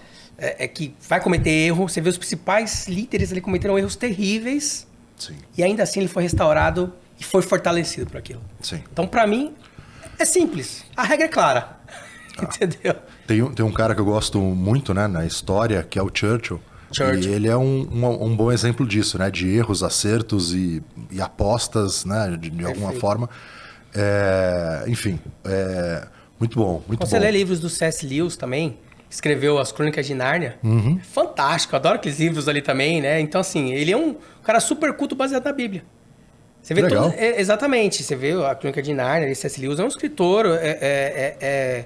que vai cometer erro. Você vê os principais líderes ali cometeram erros terríveis. Sim. E ainda assim ele foi restaurado e foi fortalecido por aquilo. Sim. Então, pra mim, é simples. A regra é clara. Entendeu? Tem um cara que eu gosto muito, né, na história, que é o Churchill. E ele é um bom exemplo disso, né? De erros, acertos e apostas, né? De alguma forma. Enfim, muito bom, muito bom. Você lê livros do C.S. Lewis também, escreveu As Crônicas de Nárnia. Fantástico, adoro aqueles livros ali também, né? Então, assim, ele é um cara super culto baseado na Bíblia. Você vê legal. Exatamente, você vê a Crônica de Nárnia, C.S. Lewis é um escritor, é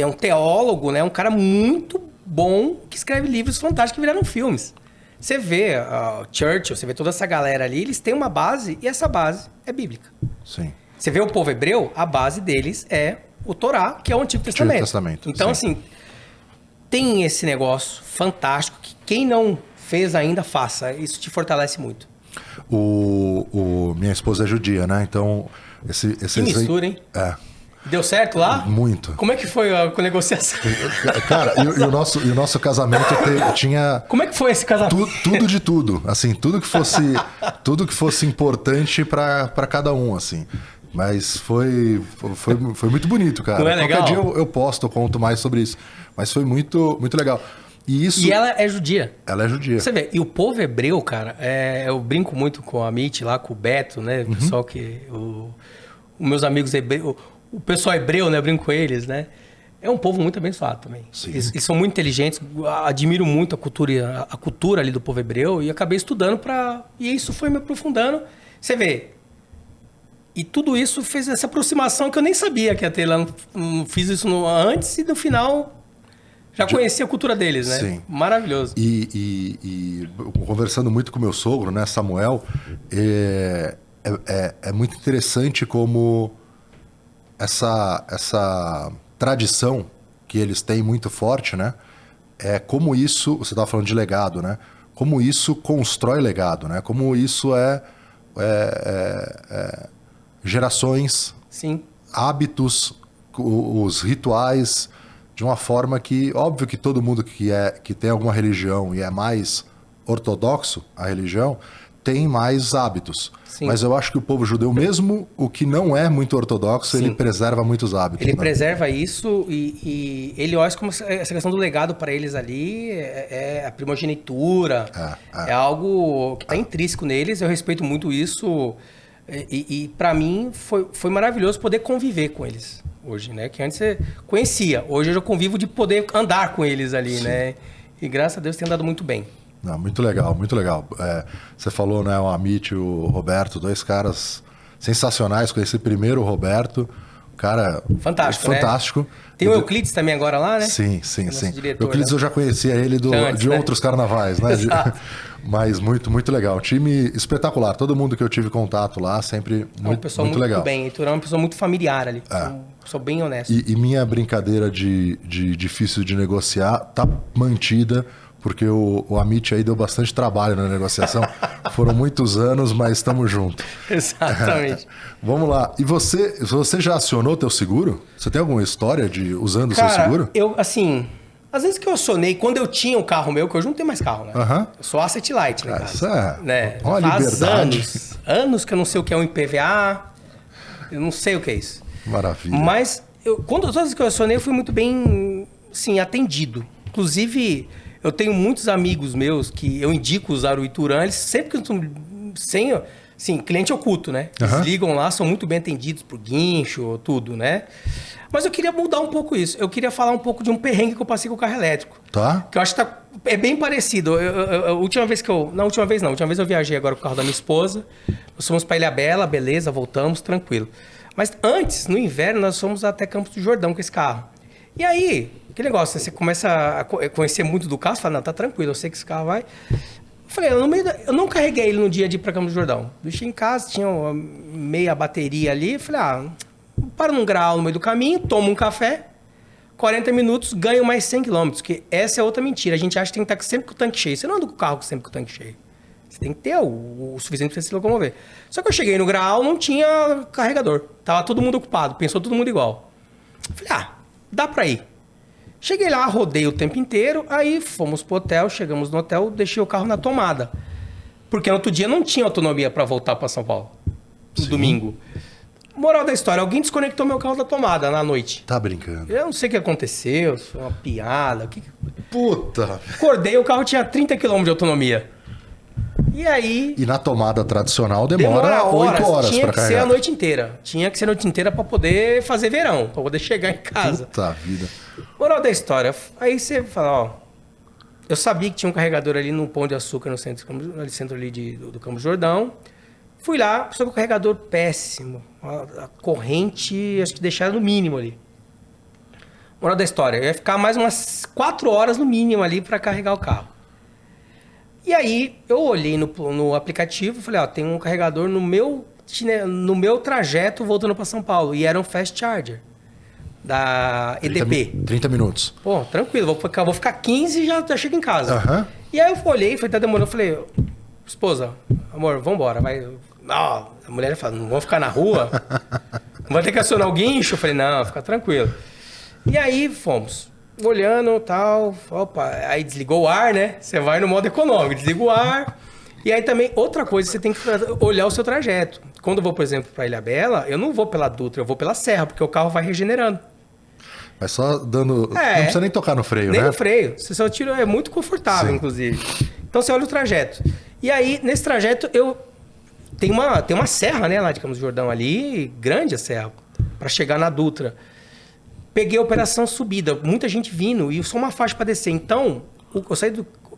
um teólogo, né? Um cara muito bom que escreve livros fantásticos que viraram filmes. Você vê Churchill, você vê toda essa galera ali, eles têm uma base e essa base é bíblica. Sim. Você vê o povo hebreu, a base deles é o Torá, que é o Antigo Testamento. Testamento. Então, sim. assim, tem esse negócio fantástico que quem não fez ainda, faça. Isso te fortalece muito. Minha esposa é judia, né? Então, Que mistura, hein? É. Deu certo lá? Muito. Como é que foi a negociação? Cara, e o nosso casamento tinha... Como é que foi esse casamento? Tudo de tudo. Assim, tudo que fosse importante para cada um, assim. Mas foi muito bonito, cara. Não é legal? Qualquer dia eu posto, eu conto mais sobre isso. Mas foi muito, muito legal. E ela é judia. Ela é judia. Você vê, e o povo hebreu, cara, eu brinco muito com a Amit lá, com o Beto, né? O pessoal que... Os meus amigos hebreus... O pessoal hebreu, né? Eu brinco com eles, né? É um povo muito abençoado também. Eles são muito inteligentes. Admiro muito a cultura ali do povo hebreu e acabei estudando e isso foi me aprofundando. Você vê. E tudo isso fez essa aproximação que eu nem sabia que ia ter lá. Não fiz isso antes e no final já conheci a cultura deles, né? Sim. Maravilhoso. E conversando muito com meu sogro, né, Samuel, é muito interessante como essa tradição que eles têm muito forte, né? Como isso, você estava falando de legado, né? Como isso constrói legado, né? Como isso gerações, Sim. hábitos, os rituais, de uma forma que, óbvio que todo mundo que tem alguma religião e é mais ortodoxo a religião, tem mais hábitos. Sim. Mas eu acho que o povo judeu, mesmo o que não é muito ortodoxo, Sim. ele preserva muitos hábitos. Ele né? preserva isso e ele olha como essa questão do legado para eles ali é a primogenitura, é algo que está intrínseco neles, eu respeito muito isso e para mim foi maravilhoso poder conviver com eles hoje, né? Que antes você conhecia, hoje eu já convivo de poder andar com eles ali, né? E graças a Deus tem andado muito bem. Não, muito legal, muito legal. Você falou, né, o Amit e o Roberto, dois caras sensacionais. Conheci primeiro o Roberto, cara fantástico. Né? Tem o Euclides também agora lá, né? Sim. Diretor, Euclides, né? eu já conhecia ele de outros carnavais, né? Mas muito, muito legal. Time espetacular. Todo mundo que eu tive contato lá, sempre muito legal. Muito bem. Heitor é uma pessoa muito familiar ali. Uma pessoa bem honesta. E minha brincadeira de difícil de negociar tá mantida, porque o Amit aí deu bastante trabalho na negociação. Foram muitos anos, mas estamos juntos. Exatamente. Vamos lá. E você já acionou teu seguro? Você tem alguma história usando o seu seguro? Eu, assim, às vezes que eu acionei, quando eu tinha um carro meu, que hoje não tem mais carro, né? Eu sou asset light, né? Isso é né? uma Faz liberdade. anos que eu não sei o que é um IPVA, eu não sei o que é isso. Maravilha. Mas, todas as vezes que eu acionei, eu fui muito bem, sim, atendido. Inclusive... Eu tenho muitos amigos meus que eu indico usar o Ituran, eles sempre que estão sem, assim, cliente oculto, né? Eles ligam lá, são muito bem atendidos por guincho, tudo, né? Mas eu queria mudar um pouco isso. Eu queria falar um pouco de um perrengue que eu passei com o carro elétrico. Tá. Que eu acho que é bem parecido. A última vez eu viajei agora com o carro da minha esposa. Nós fomos para Ilhabela, beleza, voltamos, tranquilo. Mas antes, no inverno, nós fomos até Campos do Jordão com esse carro. E aí, aquele negócio, você começa a conhecer muito do carro, você fala, não, tá tranquilo, eu sei que esse carro vai. Eu falei, eu não carreguei ele no dia de ir pra Campos do Jordão. Deixei em casa, tinha uma meia bateria ali, eu falei, para num grau no meio do caminho, tomo um café, 40 minutos, ganho mais 100 km, que essa é outra mentira. A gente acha que tem que estar sempre com o tanque cheio. Você não anda com o carro sempre com o tanque cheio. Você tem que ter o suficiente para você se locomover. Só que eu cheguei no grau, não tinha carregador. Tava todo mundo ocupado, pensou todo mundo igual. Eu falei, dá pra ir. Cheguei lá, rodei o tempo inteiro, aí fomos pro hotel, chegamos no hotel, deixei o carro na tomada. Porque no outro dia não tinha autonomia para voltar para São Paulo. No domingo. Moral da história, alguém desconectou meu carro da tomada na noite. Tá brincando. Eu não sei o que aconteceu, se foi uma piada. Puta! Acordei, o carro tinha 30 km de autonomia. E aí... E na tomada tradicional demora 8 horas Tinha para carregar. Tinha que ser a noite inteira. Tinha que ser a noite inteira para poder fazer verão, para poder chegar em casa. Puta vida. Moral da história. Aí você fala, eu sabia que tinha um carregador ali no Pão de Açúcar, no centro ali do Campos do Jordão. Fui lá, só que o carregador péssimo. A corrente, acho que deixaram no mínimo ali. Moral da história, eu ia ficar mais umas 4 horas no mínimo ali para carregar o carro. E aí, eu olhei no aplicativo e falei, tem um carregador no meu trajeto voltando para São Paulo. E era um fast charger. da EDP. 30 minutos. Pô, tranquilo, vou ficar 15 e já chego em casa. Aham. E aí eu olhei, falei, tá demorando. Eu falei, esposa, amor, vambora, vai. Não, a mulher fala, não vamos ficar na rua? Não vai ter que acionar o guincho? Eu falei, não, fica tranquilo. E aí fomos, olhando e tal, opa, aí desligou o ar, né? Você vai no modo econômico, desliga o ar. E aí também, outra coisa, você tem que olhar o seu trajeto. Quando eu vou, por exemplo, para Ilhabela, eu não vou pela Dutra, eu vou pela Serra, porque o carro vai regenerando. Mas só dando... Não precisa nem tocar no freio, nem né? no freio. Você só tira, é muito confortável, Sim. inclusive. Então você olha o trajeto. E aí, nesse trajeto, tem uma serra, né, lá de Campos do Jordão ali, grande a serra, para chegar na Dutra. Peguei a operação subida, muita gente vindo e só uma faixa para descer. Então,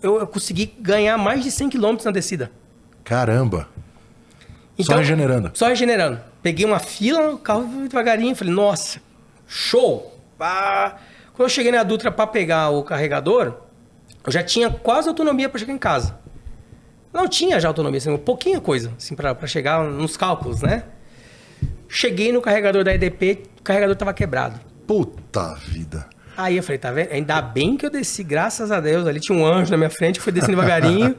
eu consegui ganhar mais de 100 km na descida. Caramba. Então, só regenerando. Só regenerando. Peguei uma fila, o carro devagarinho, falei, nossa, show! Ah. Quando eu cheguei na Dutra para pegar o carregador, eu já tinha quase autonomia para chegar em casa. Não tinha já autonomia, assim, pouquinha coisa, assim, para chegar nos cálculos, né? Cheguei no carregador da EDP, o carregador estava quebrado. Puta vida. Aí eu falei, tá vendo? Ainda bem que eu desci, graças a Deus. Ali tinha um anjo na minha frente, eu fui descendo devagarinho.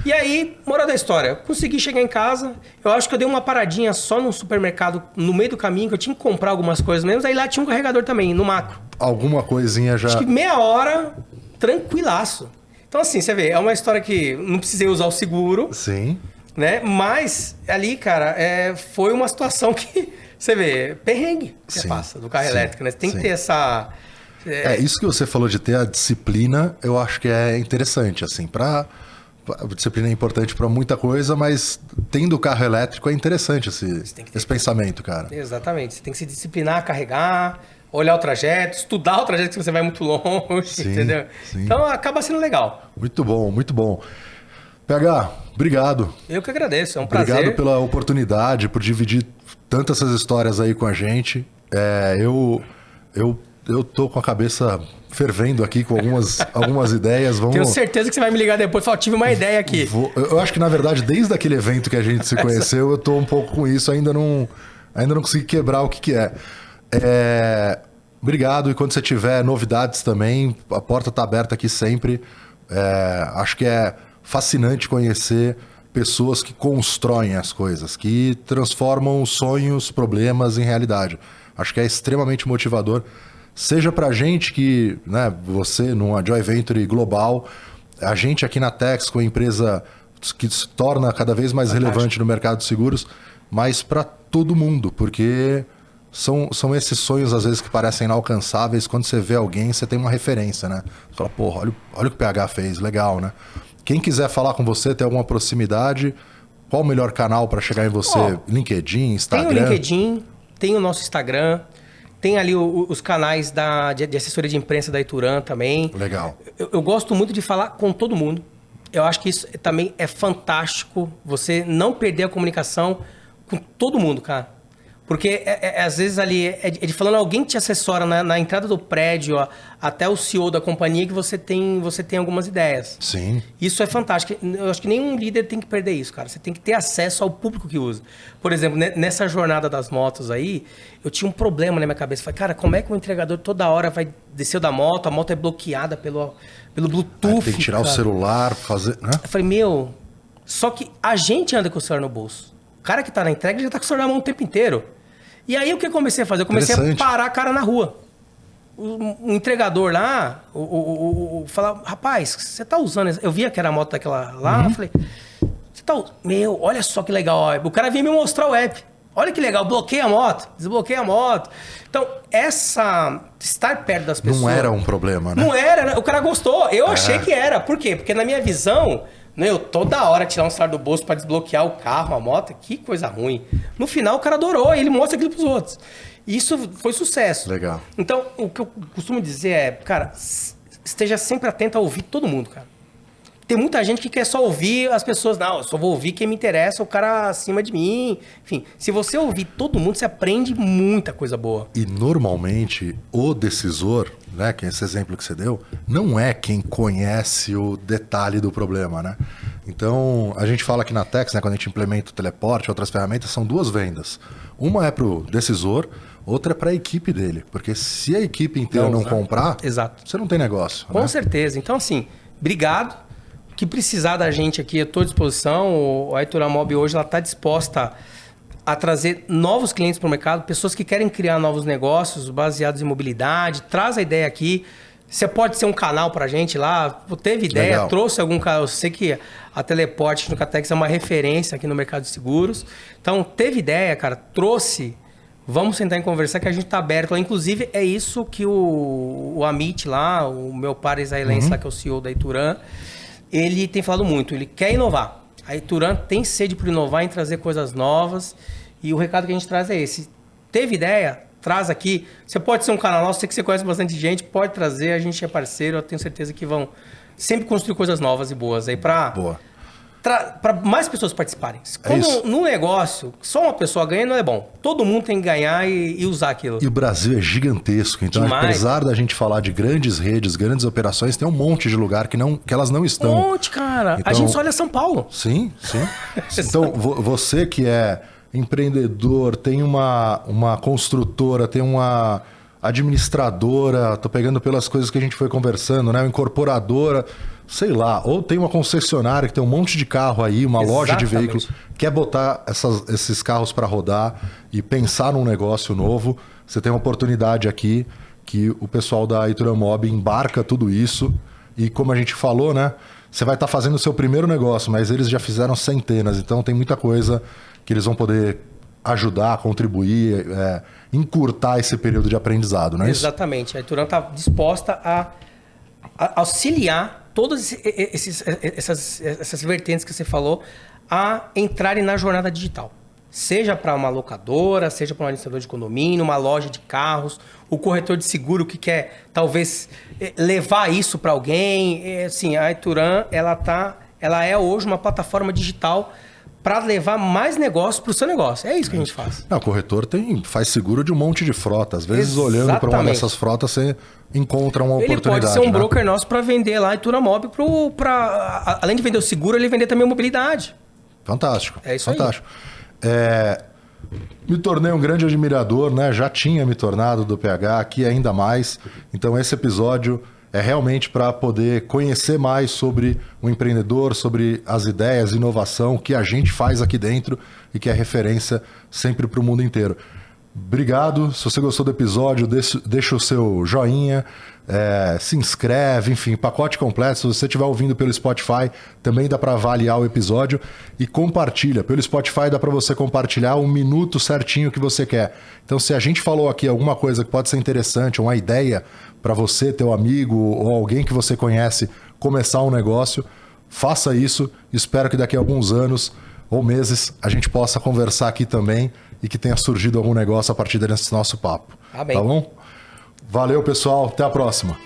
E aí, moral da história, eu consegui chegar em casa. Eu acho que eu dei uma paradinha só no supermercado, no meio do caminho, que eu tinha que comprar algumas coisas mesmo. Aí lá tinha um carregador também, no macro. Alguma coisinha já... Acho que meia hora, tranquilaço. Então assim, você vê, é uma história que não precisei usar o seguro. Sim. Né? Mas ali, cara, foi uma situação que, você vê, perrengue que você passa do carro elétrico, né? Você tem que ter essa... Isso que você falou de ter a disciplina, eu acho que é interessante, assim, a disciplina é importante para muita coisa, mas tendo o carro elétrico é interessante esse pensamento, cara. Exatamente. Você tem que se disciplinar, carregar, olhar o trajeto, estudar o trajeto que você vai muito longe, entendeu? Sim. Então acaba sendo legal. Muito bom, muito bom. PH, obrigado. Eu que agradeço, é um prazer. Obrigado pela oportunidade, por dividir tantas essas histórias aí com a gente. Eu tô com a cabeça fervendo aqui com algumas ideias. Tenho certeza que você vai me ligar depois e falar, tive uma ideia aqui. Eu acho que, na verdade, desde aquele evento que a gente se conheceu, eu tô um pouco com isso, ainda não consegui quebrar o que é. Obrigado, e quando você tiver novidades também, a porta tá aberta aqui sempre. Acho que é fascinante conhecer pessoas que constroem as coisas, que transformam sonhos, problemas em realidade. Acho que é extremamente motivador. Seja pra gente que, né, você numa Joy Venture global, a gente aqui na Tex, com a empresa que se torna cada vez mais relevante no mercado de seguros, mas para todo mundo, porque são esses sonhos às vezes que parecem inalcançáveis. Quando você vê alguém, você tem uma referência, né? Você fala, porra, olha o que o PH fez, legal, né? Quem quiser falar com você, ter alguma proximidade, qual o melhor canal para chegar em você? LinkedIn, Instagram? Tem o LinkedIn, tem o nosso Instagram, tem ali os canais de assessoria de imprensa da Ituran também. Legal. Eu gosto muito de falar com todo mundo. Eu acho que isso também é fantástico, você não perder a comunicação com todo mundo, cara. Porque às vezes ali, é de falando alguém que te assessora na entrada do prédio, ó, até o CEO da companhia, que você tem algumas ideias. Sim. Isso é fantástico. Eu acho que nenhum líder tem que perder isso, cara. Você tem que ter acesso ao público que usa. Por exemplo, nessa jornada das motos aí, eu tinha um problema na minha cabeça. Falei, cara, como é que o entregador toda hora vai descer da moto, a moto é bloqueada pelo Bluetooth. Tem que tirar o celular, fazer, né? Eu falei, só que a gente anda com o celular no bolso. O cara que tá na entrega já tá com o celular na mão o tempo inteiro. E aí o que eu comecei a fazer? Eu comecei a parar a cara na rua. O entregador lá, falava, rapaz, você tá usando... Eu via que era a moto daquela lá, eu falei, você tá... olha só que legal. Ó. O cara vinha me mostrar o app. Olha que legal, bloqueia a moto, desbloqueia a moto. Então, estar perto das pessoas... Não era um problema, né? Não era, né? O cara gostou. Eu achei que era. Por quê? Porque na minha visão... toda hora tirar um celular do bolso para desbloquear o carro, a moto, que coisa ruim. No final, o cara adorou e ele mostra aquilo pros outros. E isso foi sucesso. Legal. Então, o que eu costumo dizer é, cara, esteja sempre atento a ouvir todo mundo, cara. Tem muita gente que quer só ouvir as pessoas. Não, eu só vou ouvir quem me interessa, o cara acima de mim. Enfim, se você ouvir todo mundo, você aprende muita coisa boa. E normalmente, o decisor, né, que é esse exemplo que você deu, não é quem conhece o detalhe do problema, né? Então, a gente fala aqui na Tex, né, quando a gente implementa o teleporte, outras ferramentas, são 2 vendas. Uma é para o decisor, outra é para a equipe dele. Porque se a equipe inteira não comprar, exato. Você não tem negócio. Com né? certeza. Então, assim, obrigado. O que precisar da gente aqui, eu estou à disposição. A Ituran Mob hoje está disposta a trazer novos clientes para o mercado, pessoas que querem criar novos negócios baseados em mobilidade. Traz a ideia aqui. Você pode ser um canal para a gente lá. Teve ideia, Legal. trouxe algum canal. Eu sei que a Teleporte no Catex é uma referência aqui no mercado de seguros. Então, teve ideia, cara, trouxe. Vamos sentar e conversar que a gente está aberto. Inclusive, é isso que o Amit lá, o meu par israelense lá, que é o CEO da Ituran, ele tem falado muito. Ele quer inovar. A Ituran tem sede por inovar em trazer coisas novas. E o recado que a gente traz é esse. Teve ideia? Traz aqui. Você pode ser um canal nosso, sei que você conhece bastante gente, pode trazer, a gente é parceiro, eu tenho certeza que vão sempre construir coisas novas e boas aí para mais pessoas participarem. Quando num negócio, só uma pessoa ganha não é bom. Todo mundo tem que ganhar e usar aquilo. E o Brasil é gigantesco, então apesar da gente falar de grandes redes, grandes operações, tem um monte de lugar que elas não estão. Um monte, cara. Então, a gente só olha São Paulo. Sim. Então, você que é empreendedor, tem uma construtora, tem uma administradora, tô pegando pelas coisas que a gente foi conversando, né? Uma incorporadora, sei lá, ou tem uma concessionária que tem um monte de carro aí, uma loja de veículos, quer botar esses carros para rodar e pensar num negócio novo, você tem uma oportunidade aqui que o pessoal da Ituran Mob embarca tudo isso e como a gente falou, né? Você vai estar fazendo o seu primeiro negócio, mas eles já fizeram centenas, então tem muita coisa que eles vão poder ajudar, contribuir, encurtar esse período de aprendizado, não é isso? Exatamente. A Ituran está disposta a auxiliar todas essas vertentes que você falou a entrarem na jornada digital. Seja para uma locadora, seja para um administrador de condomínio, uma loja de carros, o corretor de seguro que quer talvez levar isso para alguém. Assim, a Ituran ela é hoje uma plataforma digital para levar mais negócio para o seu negócio. É isso que a gente faz. O corretor faz seguro de um monte de frota. Às vezes, olhando para uma dessas frotas, você encontra uma oportunidade. Ele pode ser um broker nosso para vender lá a Ituran Mob. Além de vender o seguro, ele vender também a mobilidade. Fantástico. É isso fantástico. Me tornei um grande admirador, né? Já tinha me tornado do PH, aqui ainda mais. Então, esse episódio é realmente para poder conhecer mais sobre o empreendedor, sobre as ideias, inovação, que a gente faz aqui dentro e que é referência sempre para o mundo inteiro. Obrigado. Se você gostou do episódio, deixa o seu joinha, se inscreve, enfim, pacote completo. Se você estiver ouvindo pelo Spotify, também dá para avaliar o episódio e compartilha. Pelo Spotify dá para você compartilhar um minuto certinho que você quer. Então, se a gente falou aqui alguma coisa que pode ser interessante, uma ideia para você, teu amigo ou alguém que você conhece começar um negócio, faça isso. Espero que daqui a alguns anos ou meses a gente possa conversar aqui também e que tenha surgido algum negócio a partir desse nosso papo. Tá bem. Tá bom? Valeu, pessoal. Até a próxima.